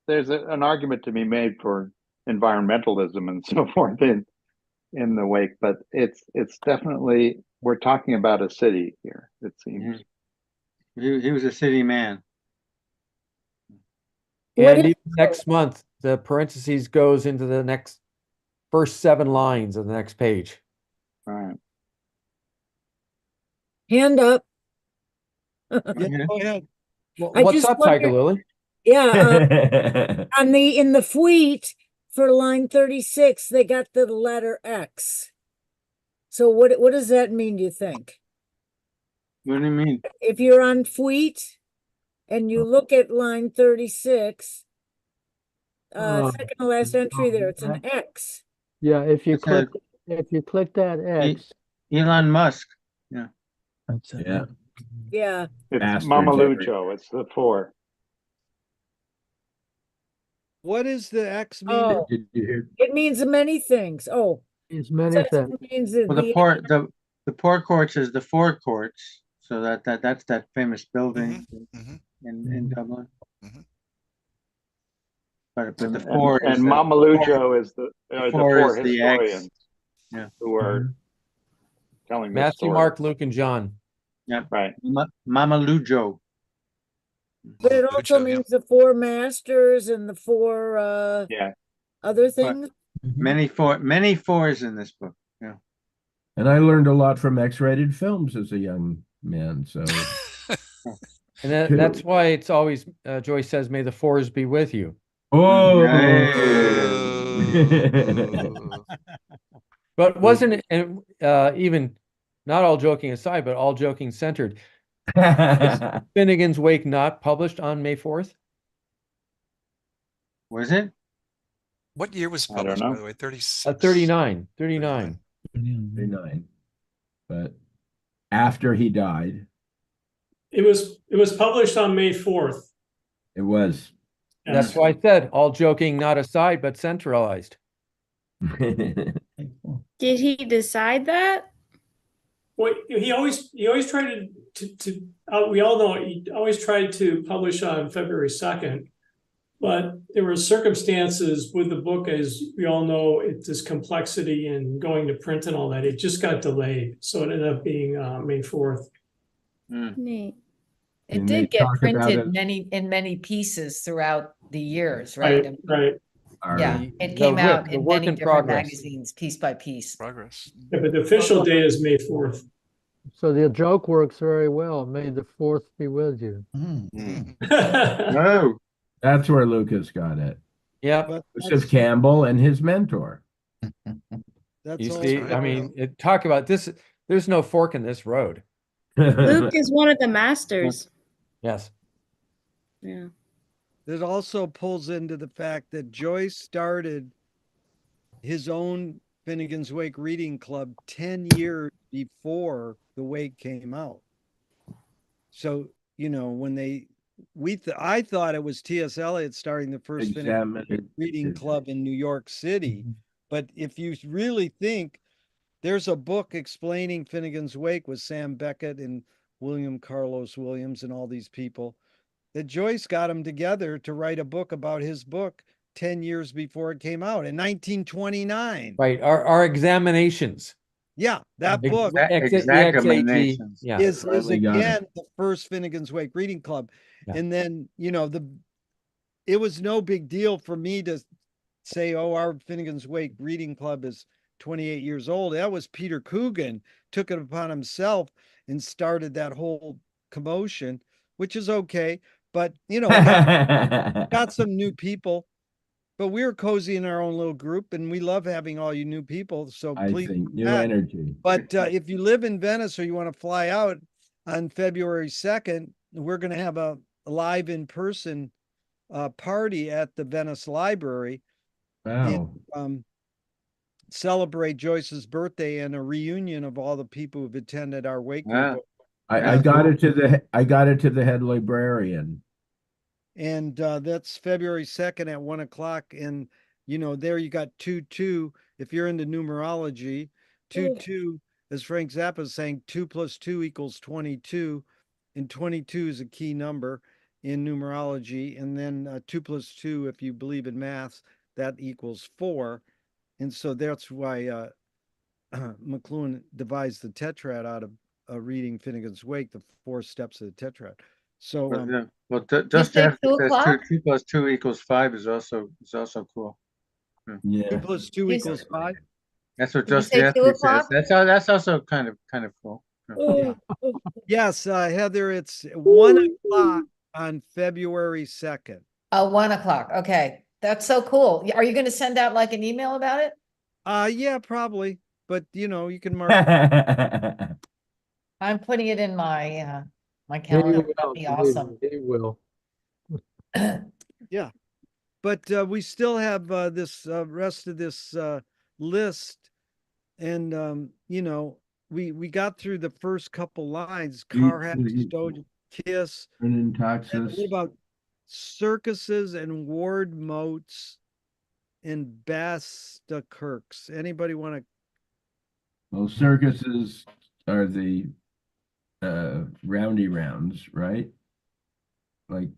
There's an argument to be made for environmentalism and so forth in the wake, but it's definitely, we're talking about a city here, it seems. He was a city man. What And is- even next month, the parentheses goes into the next first 7 lines of the next page. All right. Hand up. Yeah, go ahead. I What's just up, Tiger wondered- Lily? Yeah, in the fleet for line 36, they got the letter X. So what does that mean, do you think? What do you mean? If you're on fleet and you look at line 36, second to last entry there, it's an X. Yeah, if you It's click that X. Elon Musk. Yeah. Yeah. Yeah. It's Bastards Mamalucho, it's the 4. What does the X mean? Oh, Did you hear? it means many things. Oh, It's many so things. it means that Well, the port courts is the four courts, so that's that famous building in Dublin. But the four and is Mamalucho is the four four is the X. historians who are telling this Matthew, story. Mark, Luke, and John. Yeah, right. Mamalujo. But it also means the 4 masters and the 4 other things. Many fours in this book. Yeah. And I learned a lot from X-rated films as a young man. So, And that's why it's always, Joyce says, may the 4s be with you. oh, But wasn't it, and even, not all joking aside, but all joking centered, is Finnegan's Wake not published on May 4th? Was it? What year was I don't published, by know. the way? 39. 39. But after he died, It was published on May 4th. it was. That's why I said, all joking not aside, but centralized. Did he decide that? Well, he always tried to we all know he always tried to publish on February 2nd, but there were circumstances with the book, as we all know, it's this complexity in going to print and all that. It just got delayed, so it ended up being May 4th. Neat. It And they did get talk about printed it- in many pieces throughout the years, right? I mean, Right. Yeah, Our- it came out the in work many in different progress. magazines, piece by piece. Progress. Yeah, but the official date is May 4th. So the joke works very well. May the 4th be with you. No. That's where Lucas got it. Yeah. But Joseph Campbell and his mentor. that's You all. see, I mean, talk about this. There's no fork in this road. Luke is one of the masters. Yes. Yeah. It also pulls into the fact that Joyce started his own Finnegan's Wake reading club 10 years before the Wake came out. So, you know, when I thought it was T.S. Eliot starting the first Finnegan's Wake reading club in New York City. But if you really think, there's a book explaining Finnegan's Wake with Sam Beckett and William Carlos Williams and all these people, that Joyce got them together to write a book about his book 10 years before it came out in 1929. Right. Our examinations. Yeah, that book The XAT, yeah. is Finally got it. again the first Finnegan's Wake reading club. Yeah. And then, you know, it was no big deal for me to say, oh, our Finnegan's Wake reading club is 28 years old. That was Peter Coogan took it upon himself and started that whole commotion, which is okay. But, you know, got some new people. but we're cozy in our own little group, and we love having all you new people. So I please think come new back. energy. But if you live in Venice or you want to fly out on February 2nd, we're going to have a live in-person party at the Venice Library and Wow. celebrate Joyce's birthday and a reunion of all the people who've attended our wake Yeah. group. I got it to the head librarian. And that's February 2nd at 1 o'clock. And there you got 2-2. If you're into numerology, 2-2, as Frank Zappa is saying, 2 + 2 = 22. And 22 is a key number in numerology. And then 2 + 2, if you believe in maths, that equals 4. And so that's why McLuhan devised the tetrad out of reading Finnegan's Wake, the 4 steps of the tetrad. So Well, just say after 2 says o'clock? 2 + 2 = 5 is also cool. Yeah. 2 + 2 = 5. That's what Did you just say 2 after says. o'clock? That's also kind of cool. Yeah. Yes, Heather, it's 1 o'clock on February 2nd. Oh, 1 o'clock. Okay. That's so cool. Are you going to send out like an email about it? Yeah, probably. But you can mark. I'm putting it in my my He calendar. will, That'd be awesome. he will. Yeah. But we still have this rest of this list. And we got through the first couple lines. Car hacks, Stoge, kiss. And And Taxus. what about circuses and ward moats and Basta Kirks? Anybody want to? Well, circuses are the roundy rounds, right? Like,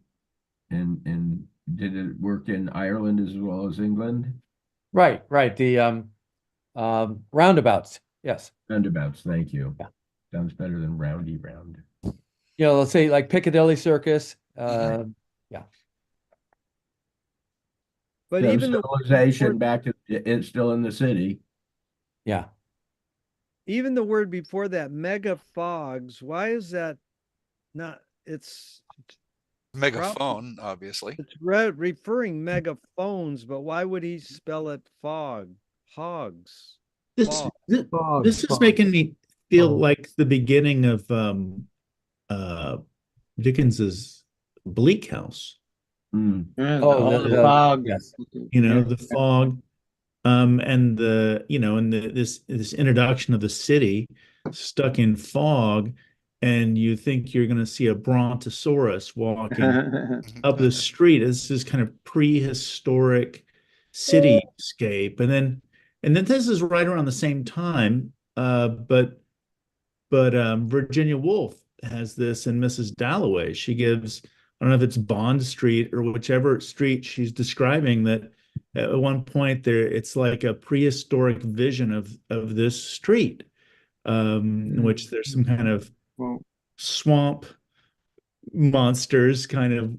and did it work in Ireland as well as England? Right. The roundabouts. Yes. Roundabouts. Thank you. Yeah. Sounds better than roundy round. Let's say like Piccadilly Circus. Yeah. But So even civilization back to it's still in the city. Yeah. Even the word before that, mega fogs, why is that not? It's Megaphone, obviously. It's referring megaphones, but why would he spell it fog? Hogs. This Fog. this is making me feel like the beginning of Dickens's Bleak House. Yeah, Oh, the fog. Yes. The fog. And this introduction of the city stuck in fog, and you think you're going to see a brontosaurus walking up the street. This is kind of prehistoric cityscape, and then this is right around the same time. But Virginia Woolf has this in Mrs. Dalloway. She gives, I don't know if it's Bond Street or whichever street she's describing, that at one point there it's like a prehistoric vision of this street, in which there's some kind of swamp monsters kind of.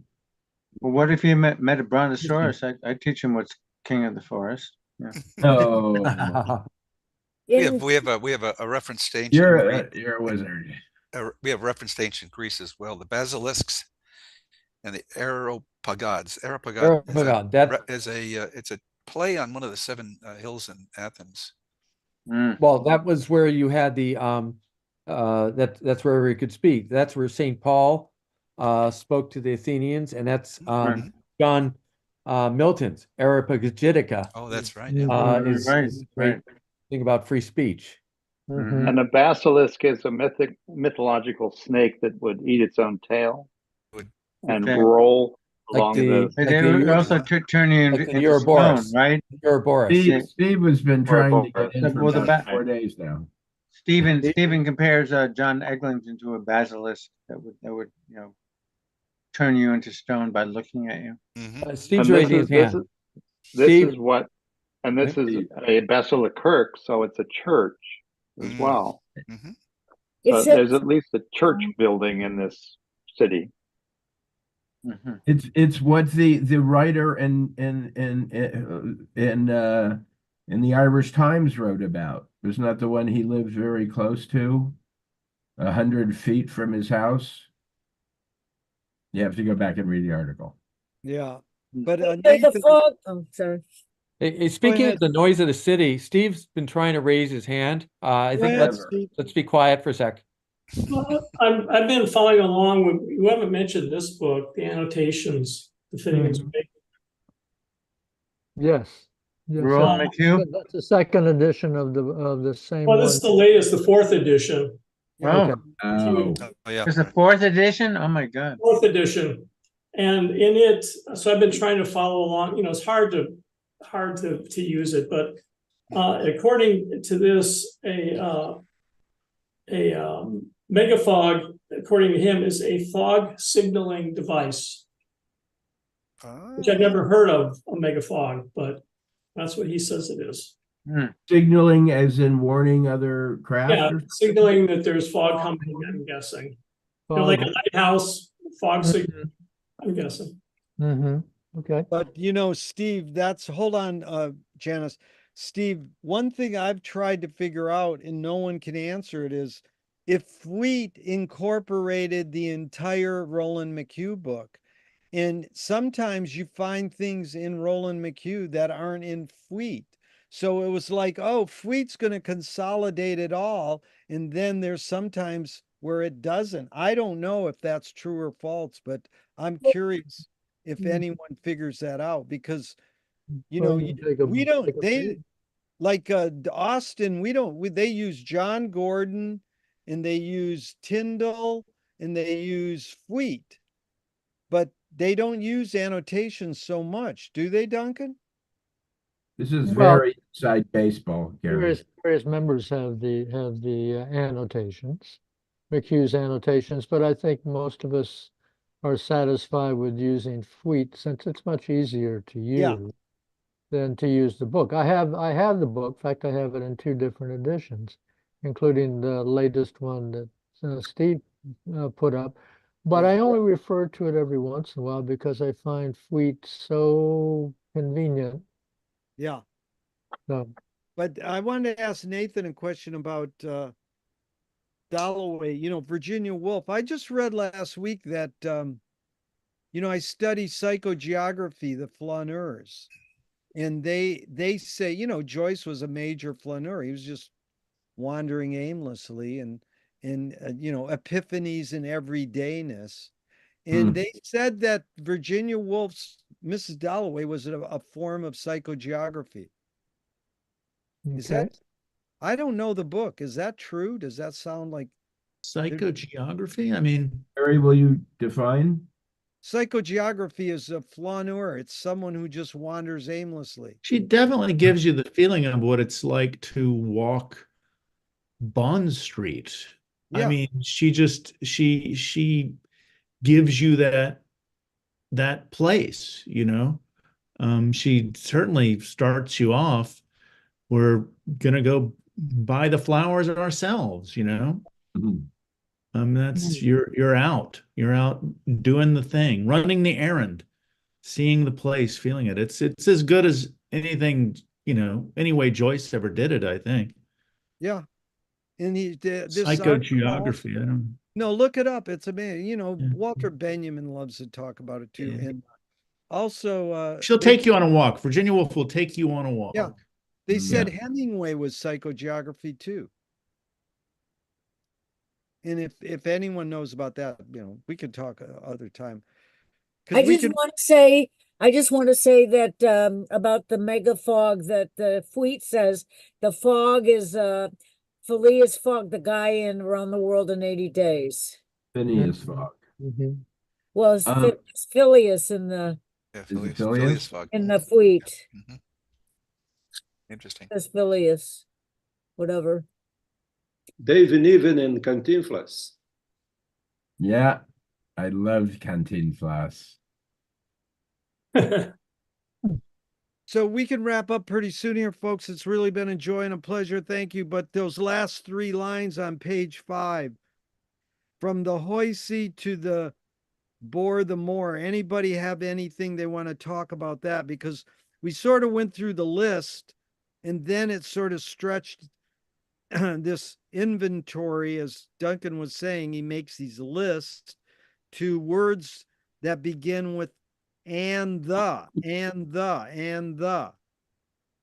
Well, what if you met a brontosaurus? I'd teach him what's king of the forest. Yeah. Oh. We have a reference to ancient You're a wizard. We have reference to ancient Greece as well. The basilisks and the aeropagods. Aeropagod, it's a play on one of the 7 hills in Athens. Well, that was where you had the that's where he could speak. That's where St. Paul spoke to the Athenians, and that's John Milton's Areopagitica. Oh, that's right. Is great thing about free speech. And a basilisk is a mythological snake that would eat its own tail and roll along the. They would also turn you into stone, right? Ouroboros. Steve has been trying to get in for Well, about 4 days now. Stephen compares John Eglinton to a basilisk that would turn you into stone by looking at you. Steve's raising his hand. This is what, and this is a basilica kirk, so it's a church as well. So there's at least a church building in this city. It's what the writer in the Irish Times wrote about. Isn't that the one he lived very close to, 100 feet from his house? You have to go back and read the article. Yeah. But There's a Nathan, fog. Oh, sorry. Hey, speaking ahead. of the noise of the city, Steve's been trying to raise his hand. I Go think ahead, let's Steve. be quiet for a sec. Well, I've been following along with, you haven't mentioned this book, the annotations, the fitting and Mhm. Spake. Yes. Yes, Roland that's, McHugh? that's the second edition of the same Well, this one. is the latest, the fourth edition. Yeah. Okay. Oh, Oh, yeah. there's a fourth edition? Oh my God. Fourth edition. And in it, so I've been trying to follow along, it's hard to use it, but according to this, a megafog, according to him, is a fog signaling device, which I've never heard of a megafog, but that's what he says it is. Signaling as in warning other craft? Yeah, or something? signaling that there's fog coming, I'm guessing. Like a lighthouse, fog signal, I'm guessing. Okay. But Steve, hold on, Janice. Steve, one thing I've tried to figure out and no one can answer it is if Fleet incorporated the entire Roland McHugh book. And sometimes you find things in Roland McHugh that aren't in Fleet. So it was like, oh, Fleet's going to consolidate it all. And then there's sometimes where it doesn't. I don't know if that's true or false, but I'm curious if anyone figures that out because Well, you can take a- we don't take a they peek. like Austin they use John Gordon and they use Tyndall and they use Fleet, but they don't use annotations so much, do they, Duncan? This is Well, very inside baseball, Gary. various members have the annotations, McHugh's annotations, but I think most of us are satisfied with using Fleet since it's much easier to Yeah. use than to use the book. I have the book. In fact, I have it in two different editions, including the latest one that Steve put up. But I only refer to it every once in a while because I find Fleet so convenient. Yeah. So, But I wanted to ask Nathan a question about Dalloway, Virginia Woolf. I just read last week that I study psychogeography, the flaneurs. And they say, Joyce was a major flaneur. He was just wandering aimlessly and epiphanies in everydayness. And they said that Virginia Woolf's Mrs. Dalloway was a form of psychogeography. Is okay. that, I don't know the book. Is that true? Does that sound like Psychogeography? I mean, Gary, will you define? psychogeography is a flaneur? It's someone who just wanders aimlessly. she definitely gives you the feeling of what it's like to walk Bond Street. I Yeah. mean, she gives you that place, she certainly starts you off. We're gonna go buy the flowers ourselves, that's you're out doing the thing, running the errand, seeing the place, feeling it. It's as good as anything, any way Joyce ever did it, I think. Yeah. And this Psychogeography. I don't. No, look it up. It's amazing. Walter Benjamin loves to talk about it too. Yeah. And also, She'll take you on a walk. Virginia Woolf will take you on a walk. Yeah. They said Yeah. Hemingway was psychogeography too. And if anyone knows about that, we could talk other time. I just want to say that about the mega fog that the Fleet says the fog is Phileas Fogg, the guy in Around the World in 80 Days. Phineas Fogg. Well, it's Phileas in the Phileas Fogg. in the Fleet. Interesting. It's Phileas, whatever. David Niven and Cantinflas. Yeah, I loved Cantinflas. So we can wrap up pretty soon here, folks. It's really been a joy and a pleasure. Thank you. But those last 3 lines on page 5, from the Hoisey to the Bore the Moor, anybody have anything they want to talk about that? Because we sort of went through the list and then it sort of stretched this inventory, as Duncan was saying, he makes these lists to words that begin with and the.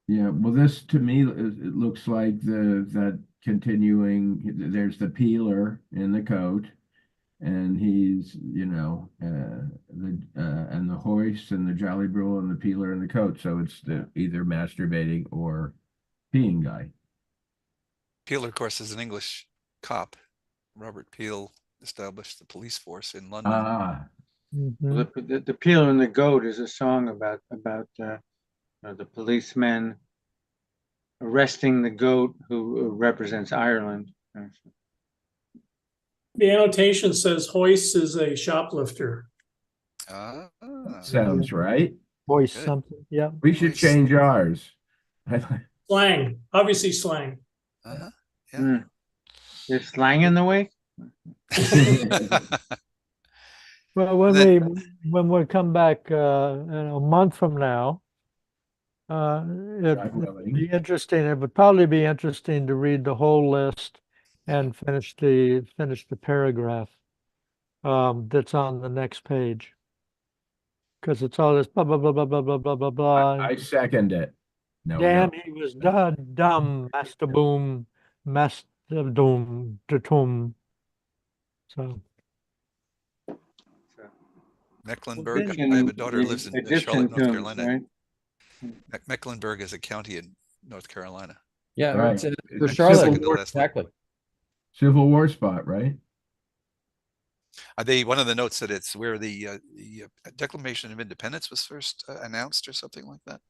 Yeah, well, this to me it looks like that continuing. There's the peeler in the coat, and he's and the hoist and the jolly brule and the peeler in the coat. So it's the either masturbating or peeing guy. Peeler, of course, is an English cop. Robert Peel established the police force in London. Ah, Mhm. The Peeler and the Goat is a song about the policeman arresting the goat who represents Ireland. The annotation says Hoist is a shoplifter. Ah, sounds right. Voice Good. something. Yeah. We should Hoist. change ours. Slang, obviously slang. uh-huh. Mm. There's slang in the way. Well, when then- we come back in a month from now, God willing. be interesting. It would probably be interesting to read the whole list and finish the paragraph that's on the next page. Because it's all this blah blah blah blah blah blah blah blah blah. I second it. No, we Damn, don't. he was dumb, master boom, master doom, tum. So Mecklenburg. Egyptian- I have a daughter who lives in Egyptian Charlotte, North tombs, Carolina. right? Mecklenburg is a county in North Carolina. Yeah, Right. it's the It's Charlotte second to North, last name. exactly. Civil War spot, right? One of the notes said it's where the Declaration of Independence was first announced, or something like that.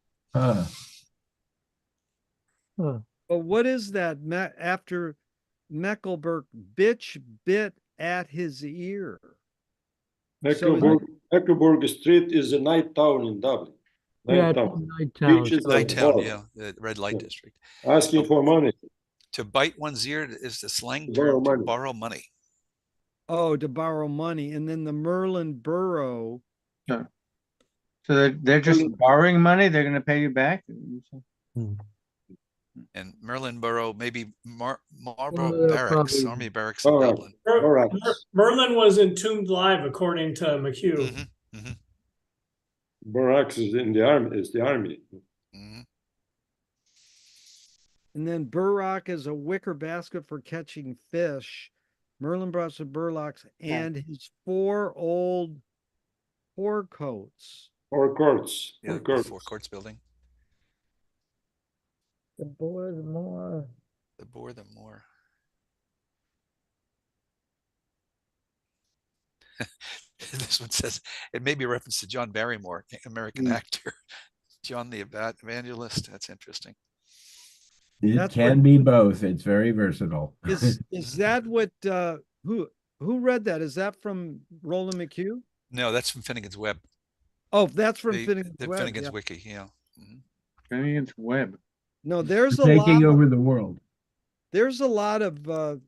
Huh. But what is that after Mecklenburg bitch bit at his ear? So Mecklenburg Street is a night town in Dublin. yeah, Night it's town. night town. Beaches Night and town, bars. yeah, the red light district. Asking for money. To bite one's ear is the slang To borrow term to money. borrow money. Oh, to borrow money. And then the Merlin Borough. So they're just borrowing money. They're going to pay you back. And Merlin Borough, maybe Marlborough Well, they're Barracks, probably- Army Barracks in Barracks. Dublin. Barracks. Merlin was entombed live, according to McHugh. Mhm. Barracks is in the army. Is the army. Mhm. And then Burrock is a wicker basket for catching fish. Merlin brought some burlocks and his 4 old coats. Four courts. Yeah, Four courts. Four Courts building. The boy, the more. The more, the more. This one says it may be a reference to John Barrymore, American actor. John the Evangelist. That's interesting. It That's can what- be both. It's very versatile. Is that what who read that? Is that from Roland McHugh? No, that's from Finnegan's Web. Oh, that's from The Finnegan's Web. Finnegan's Yeah. Wiki, yeah. Mhm. Finnegan's Web. No, there's a Taking lot. over the world. There's a lot of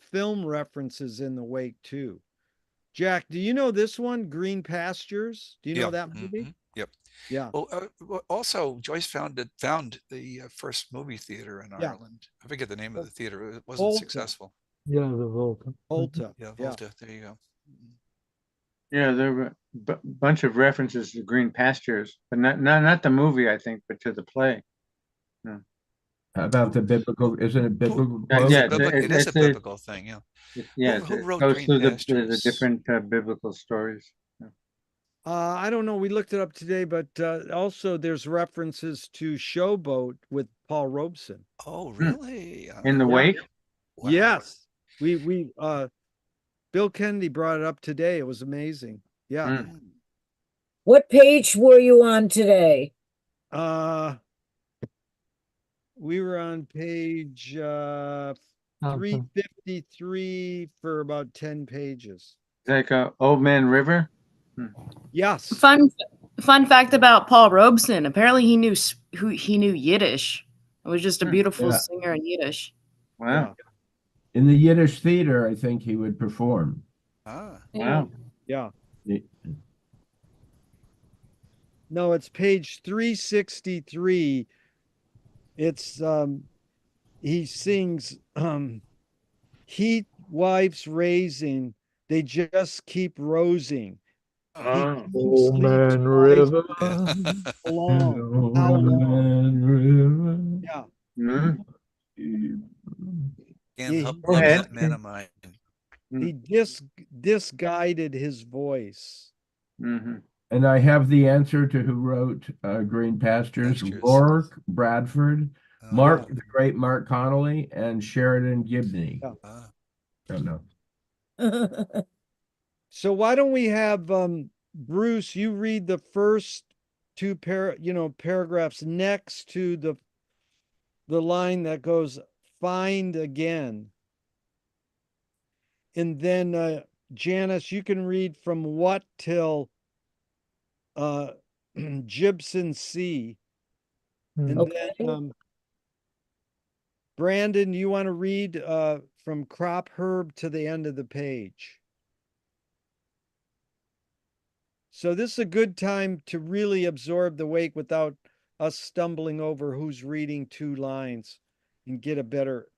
film references in the wake too. Jack, do you know this one, Green Pastures? Do you know Yeah, that movie? mhm, Yep. Yeah. Well, also Joyce found the first movie theater in Yeah. Ireland. I forget the name of the theater. It wasn't Volta. successful. Yeah, the Volta. Volta. Yeah, Yeah. Volta. There you go. Yeah, there were a bunch of references to Green Pastures, but not the movie, I think, but to the play. How about the biblical? Isn't it biblical? Yeah, quote? yeah, It is a biblical thing, yeah. Yeah, Who it wrote goes Green through the Pastures? different biblical stories. I don't know. We looked it up today, but also there's references to Showboat with Paul Robeson. Oh, really? In the Yeah. wake? Wow. Yes. We Bill Kennedy brought it up today. It was amazing. Yeah. What page were you on today? We were on page 353 for about 10 pages. Like Old Man River? Yes. Fun fact about Paul Robeson. Apparently he knew Yiddish. It was just a beautiful Yeah. singer in Yiddish. Wow. In the Yiddish theater, I think he would perform. Ah. Wow. Yeah. It- No, it's page 363. It's he sings heat wipes raising, they just keep rosing. Old Man River. Long. How Old long? Man River. Yeah. Mhm. Can't help Go loving ahead. that man of mine. He disguided his voice. Mhm. And I have the answer to who wrote Green Pastures. Pastures. Rourke Bradford, Oh, the great Mark Connolly, and Sheridan Gibney. Yeah. ah. Don't know. So why don't we have Bruce, you read the first two paragraphs next to the line that goes find again. And then Janice, you can read from what till Gibson C. And Okay. then Brandon, you want to read from crop herb to the end of the page. So this is a good time to really absorb the wake without us stumbling over who's reading two lines and get a better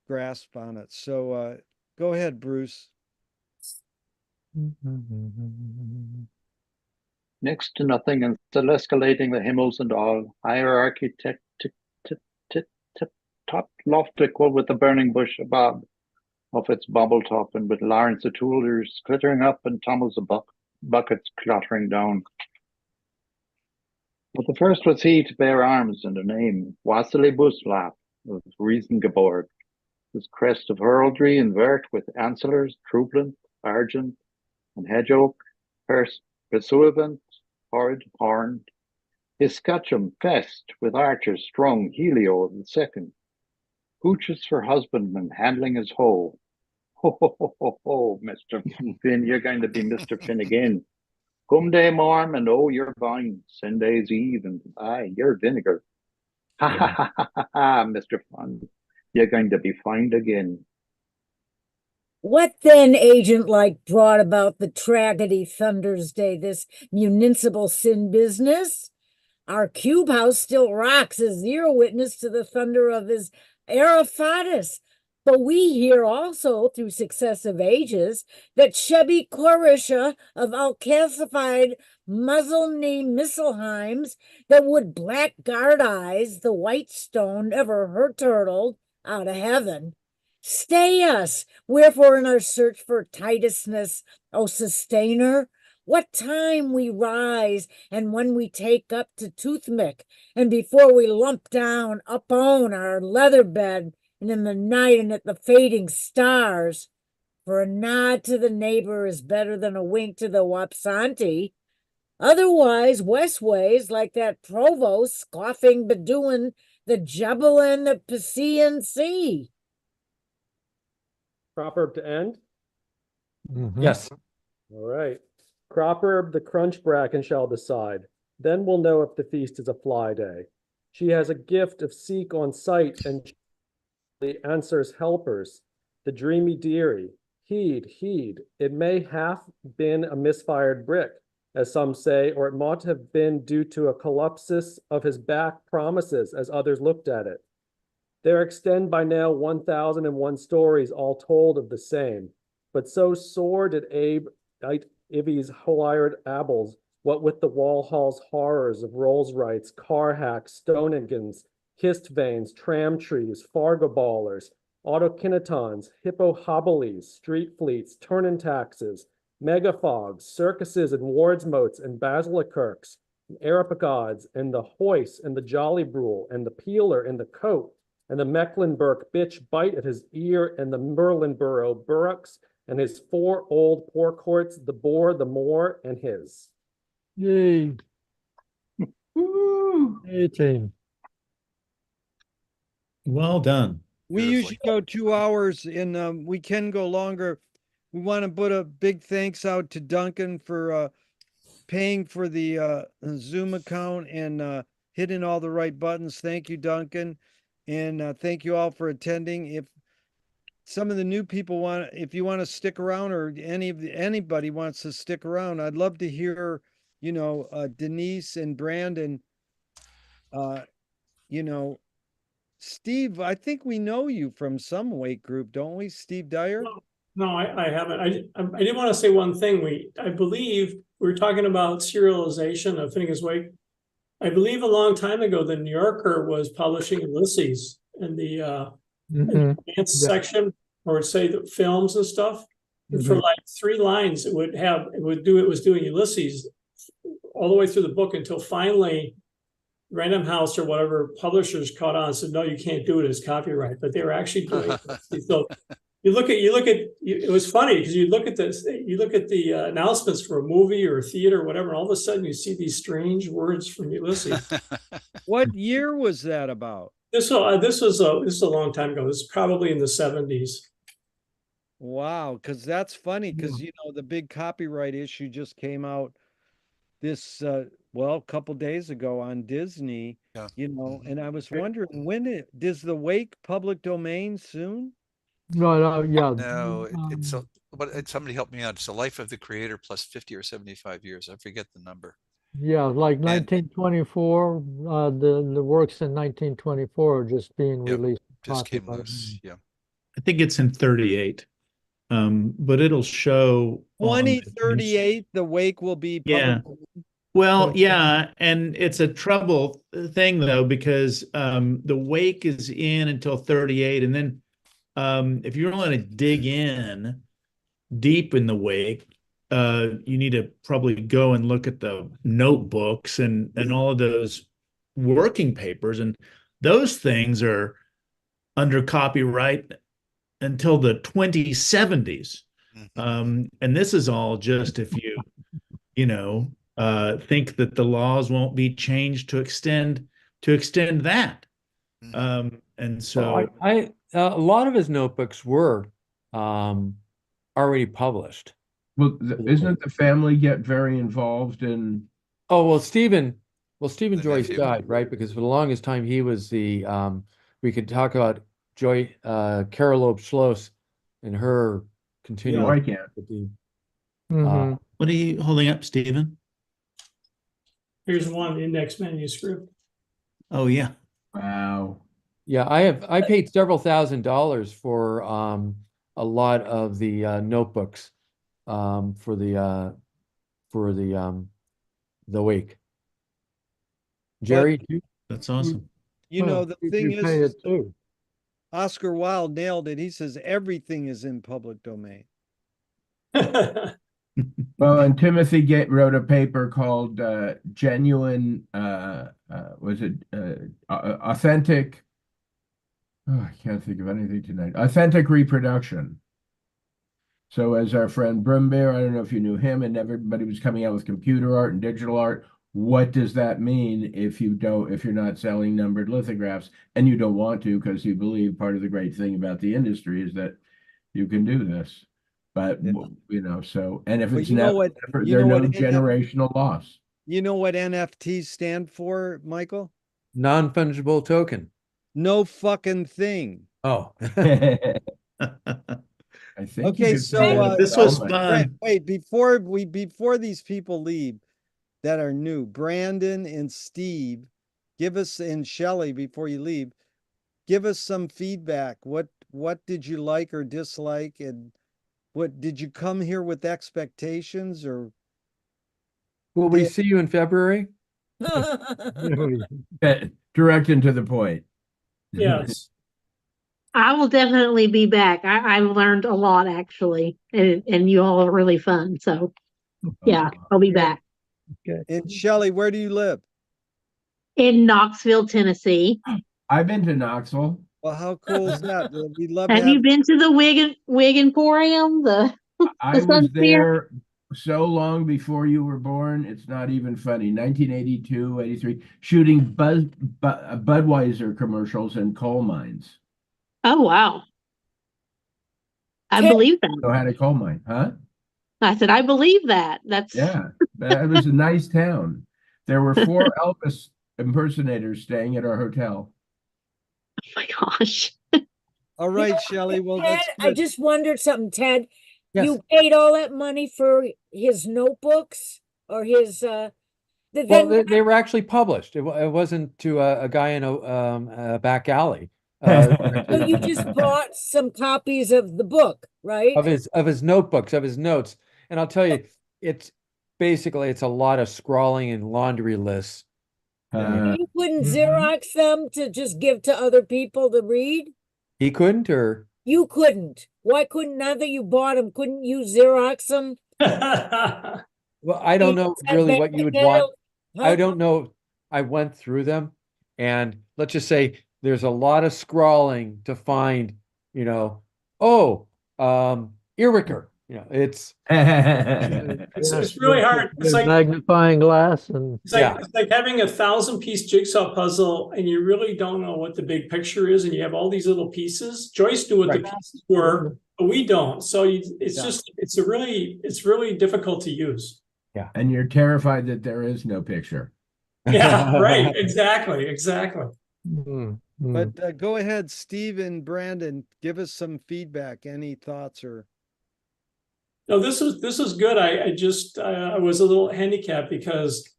grasp on it. So go ahead, Bruce. Next to nothing and still escalating the himmels and all, hierarchy top loft equal with the burning bush above of its bobble top, and with Lawrence the Toolers glittering up and Thomas the buckets clattering down. But the first was he to bear arms and a name, Wassily Buslav of Riesengeborg, his crest of heraldry and vert with ancillars, trublant, argent, and hedge oak, pursuivant, horrid, horned, his scutcheon fest with archers strung Helio the second, hooches for husbandmen handling his hoe. Ho, ho, ho, ho, ho, Mr. Finn, you're going to be Mr. Finn again. Come day morn and oh, you're vine, Sunday's eve, and aye, you're vinegar. Ha ha ha ha ha, ha, Mr. Fun, you're going to be fined again. What then, agent like, brought about the tragedy Thunder's Day, this municipal sin business? Our cube house still rocks as ear witness to the thunder of his Araphatus. But we hear also through successive ages that Chevy Clarissa of alcalcified muzzle-knee Misselheims that would blackguard eyes the white stone ever her turtled out of heaven. Stay us, wherefore in our search for Titusness, O sustainer, what time we rise and when we take up to Toothmick, and before we lump down upon our leather bed, and in the night and at the fading stars, for a nod to the neighbor is better than a wink to the Wapsanti. Otherwise, westways, like that provost scoffing Bedouin, the Jebel and the Picean Sea. Crop herb to end? Yes. All right. Crop herb, the crunch bracken shall decide. Then we'll know if the feast is a fly day. She has a gift of seek on sight and answers helpers. The dreamy dearie. Heed, heed. It may have been a misfired brick, as some say, or it might have been due to a collapsus of his back promises, as others looked at it. There extend by now 1,001 stories, all told of the same. But so sore did Ivy's whole-ired abbles, what with the Walhall's horrors of Rolls Rights, car hacks, Stoningans, kissed veins, tram trees, Fargo ballers, autokinetons, hippo hobblies, street fleets, turn-in taxes, megafogs, circuses and wards moats and basilicurks, and aeropagods, and the hoist, and the jolly brule, and the peeler, and the coat, and the Mecklenburg bitch bite at his ear, and the Merlinboro burrocks, and his 4 old poor courts, the boar, the moor, and his. Yay. Yay, team. Well done. We usually go 2 hours and we can go longer. We want to put a big thanks out to Duncan for paying for the Zoom account and hitting all the right buttons. Thank you, Duncan. And thank you all for attending. If some of the new people if you want to stick around, or anybody wants to stick around, I'd love to hear, Denise and Brandon, Steve, I think we know you from some wake group, don't we? Steve Dyer? No, I haven't. I did want to say one thing. I believe we were talking about serialization of Finnegan's Wake. I believe a long time ago, the New Yorker was publishing Ulysses in the Mhm. advanced Yeah. section, or it'd say the films and stuff. And for Mhm. like 3 lines, it was doing Ulysses all the way through the book until finally Random House or whatever publishers caught on and said, no, you can't do it as copyright, but they were actually doing it. So you look at, it was funny because you look at the announcements for a movie or a theater or whatever, and all of a sudden you see these strange words from Ulysses. What year was that about? This was a long time ago. This is probably in the 70s. Wow, because that's funny because the big copyright issue just came out this a couple days ago on Disney, Yeah. and I was wondering does the Wake public domain soon? No, yeah. No, somebody helped me out. It's the life of the creator plus 50 or 75 years. I forget the number. Yeah, like And 1924, the works in 1924 are just being Yep, released. just came copyright. loose. Yeah. I think it's in 38. But it'll show on the 2038, the Wake will be Yeah. public domain. Well, yeah, and it's a trouble thing though, because the Wake is in until 38, and then if you want to dig in deep in the Wake, you need to probably go and look at the notebooks and all of those working papers, and those things are under copyright until the 2070s. And this is all just if think that the laws won't be changed to extend that. And so I a lot of his notebooks were already published. Well, isn't the family get very involved in? Oh, well, Stephen Joyce nephew. died, right? Because for the longest time he was the we could talk about Carol Loeb Schloss and her continuing. No, I can't. with the, Mhm. what are you holding up, Stephen? Here's one index manuscript. Oh yeah. Wow. Yeah, I paid several $1,000s for a lot of the notebooks for the Wake. Jerry, That's awesome. The thing you pay is, it too. Oscar Wilde nailed it. He says everything is in public domain. Well, and Timothy wrote a paper called Genuine, Authentic, I can't think of anything tonight, Authentic Reproduction. So as our friend Brumbeer, I don't know if you knew him, and everybody was coming out with computer art and digital art. What does that mean if you're not selling numbered lithographs, and you don't want to because you believe part of the great thing about the industry is that you can do this? But so, and if But it's you know never, what- there you are know no what generational loss. You know what NFTs stand for, Michael? non-fungible token. No fucking thing. Oh. I think. Okay, so this was fun. Wait, before these people leave that are new, Brandon and Steve, and Shelley, before you leave, give us some feedback. What did you like or dislike, and what did you come here with expectations, or Will we see you in February? Direct and to the point. Yes. I will definitely be back. I've learned a lot actually, and you all are really fun. So yeah, I'll be back. Okay. And Shelley, where do you live? In Knoxville, Tennessee. I've been to Knoxville. Well, how cool is that? We'd love to Have you been to the Wig Emporium? I was Sun Sphere? there so long before you were born. It's not even funny. 1982, 83, shooting Budweiser commercials in coal mines. Oh wow. I believe that. So I had a coal mine, huh? I said, I believe that. That's Yeah, it was a nice town. There were 4 Elvis impersonators staying at our hotel. Oh my gosh. All right, Shelley. Well, Ted, that's I good. just wondered something, Ted. Yes. You paid all that money for his notebooks or his Well, then they were actually published. It wasn't to a guy in a back alley. So you just bought some copies of the book, right? of his notebooks, of his notes. And I'll tell you, it's a lot of scrawling and laundry lists. You couldn't Xerox them to just give to other people to read? He couldn't, or You couldn't. Why couldn't, now that you bought them, couldn't you Xerox them? well, I don't know really what you would want. Huh? I don't know. I went through them, and let's just say there's a lot of scrawling to find, earwicker. It's It's really hard. It's like magnifying glass and it's like having 1,000-piece jigsaw puzzle, and you really don't know what the big picture is, and you have all these little pieces. Joyce knew what the pieces were, but we don't. So it's really difficult to use. Yeah, and you're terrified that there is no picture. Yeah, right. Exactly. But go ahead, Steve and Brandon, give us some feedback. Any thoughts or? No, this is good. I was a little handicapped because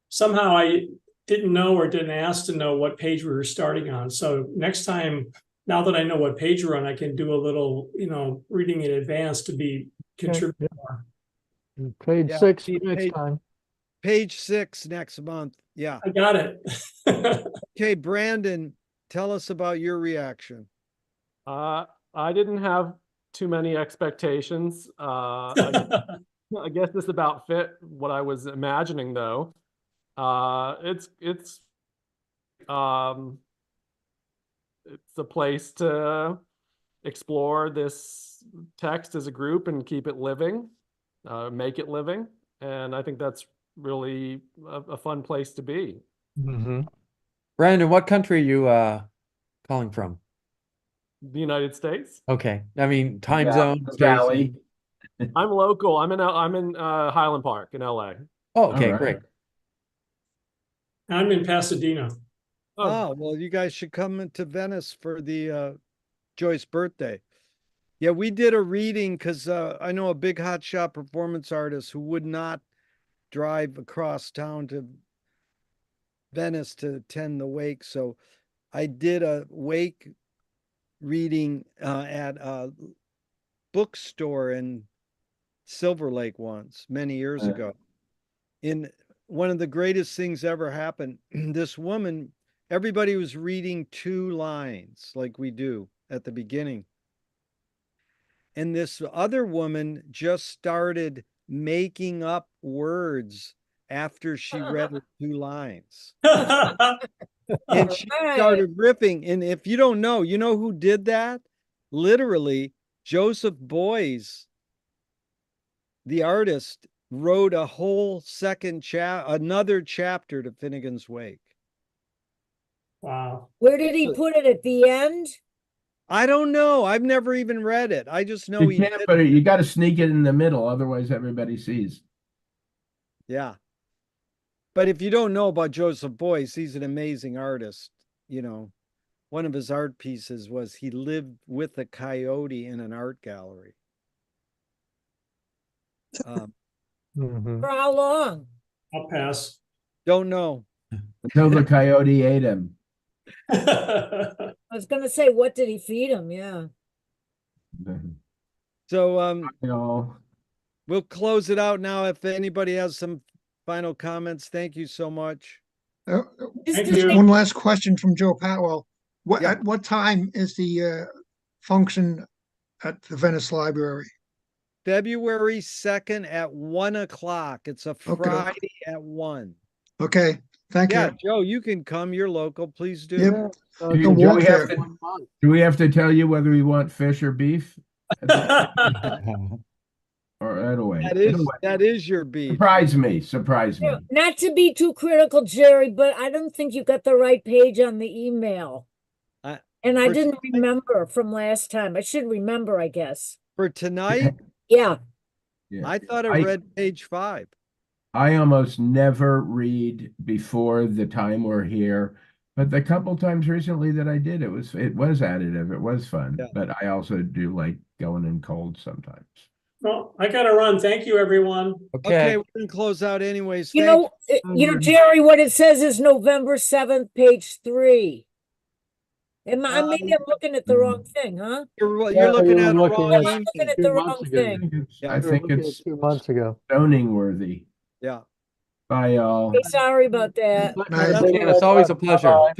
somehow I didn't know or didn't ask to know what page we were starting on. So next time, now that I know what page we're on, I can do a little, reading in advance to be contributing more. Page 6 next time. Page 6 next month. Yeah. I got it. Okay, Brandon, tell us about your reaction. I didn't have too many expectations. I guess this about fit what I was imagining, though. It's a place to explore this text as a group and keep it living, make it living, and I think that's really a fun place to be. Mm-hmm. Brandon, what country are you calling from? The United States. Okay, I mean time zone. Valley. I'm local. I'm in Highland Park in LA. Oh, okay, right. great. I'm in Pasadena. Oh, well, you guys should come to Venice for the Joyce birthday. Yeah, we did a reading because I know a big hotshot performance artist who would not drive across town to Venice to attend the wake. So I did a wake reading at a bookstore in Silver Lake once, many years ago. In one of the greatest things ever happened, this woman, everybody was reading 2 lines like we do at the beginning. And this other woman just started making up words after she read the 2 lines. And she started riffing. And if you don't know, you know who did that? Literally, Joseph Beuys, the artist, wrote a whole another chapter to Finnegan's Wake. Wow. Where did he put it, at the end? I don't know. I've never even read it. I just know You can't put it. You got to sneak it in the middle, otherwise everybody sees. Yeah. But if you don't know about Joseph Beuys, he's an amazing artist. One of his art pieces was he lived with a coyote in an art gallery. For how long? I'll pass. Don't know. Until the coyote ate him. I was gonna say, what did he feed him? Yeah. So we'll close it out now. If anybody has some final comments, thank you so much. Just one last question from Joe Patwell. At what time is the function at the Venice Library? February 2nd at 1 o'clock. It's a Okay. Friday at 1. Okay, thank Yeah, you. Joe, you can come. You're local. Please do. Yep. Do we have to tell you whether we want fish or beef? Or that'll wait. That is your beef. Surprise me. Not to be too critical, Jerry, but I don't think you got the right page on the email. And I didn't remember from last time. I should remember, I guess. For tonight? Yeah. I thought I read page 5. I almost never read before the time we're here, but the couple times recently that I did, it was additive. It was fun, but I also do like going in cold sometimes. Well, I gotta run. Thank you, everyone. Okay, we're gonna close out anyways. You know, Jerry, what it says is November 7th, page 3. Maybe I'm looking at the wrong thing, huh? You're Yeah, looking you were at a looking wrong at game Looking sheet. at the wrong thing. Yeah. I you were think looking at it's 2 months ago. stoning worthy. Yeah. Bye, y'all. Okay, sorry about that. Night. And it's always a pleasure.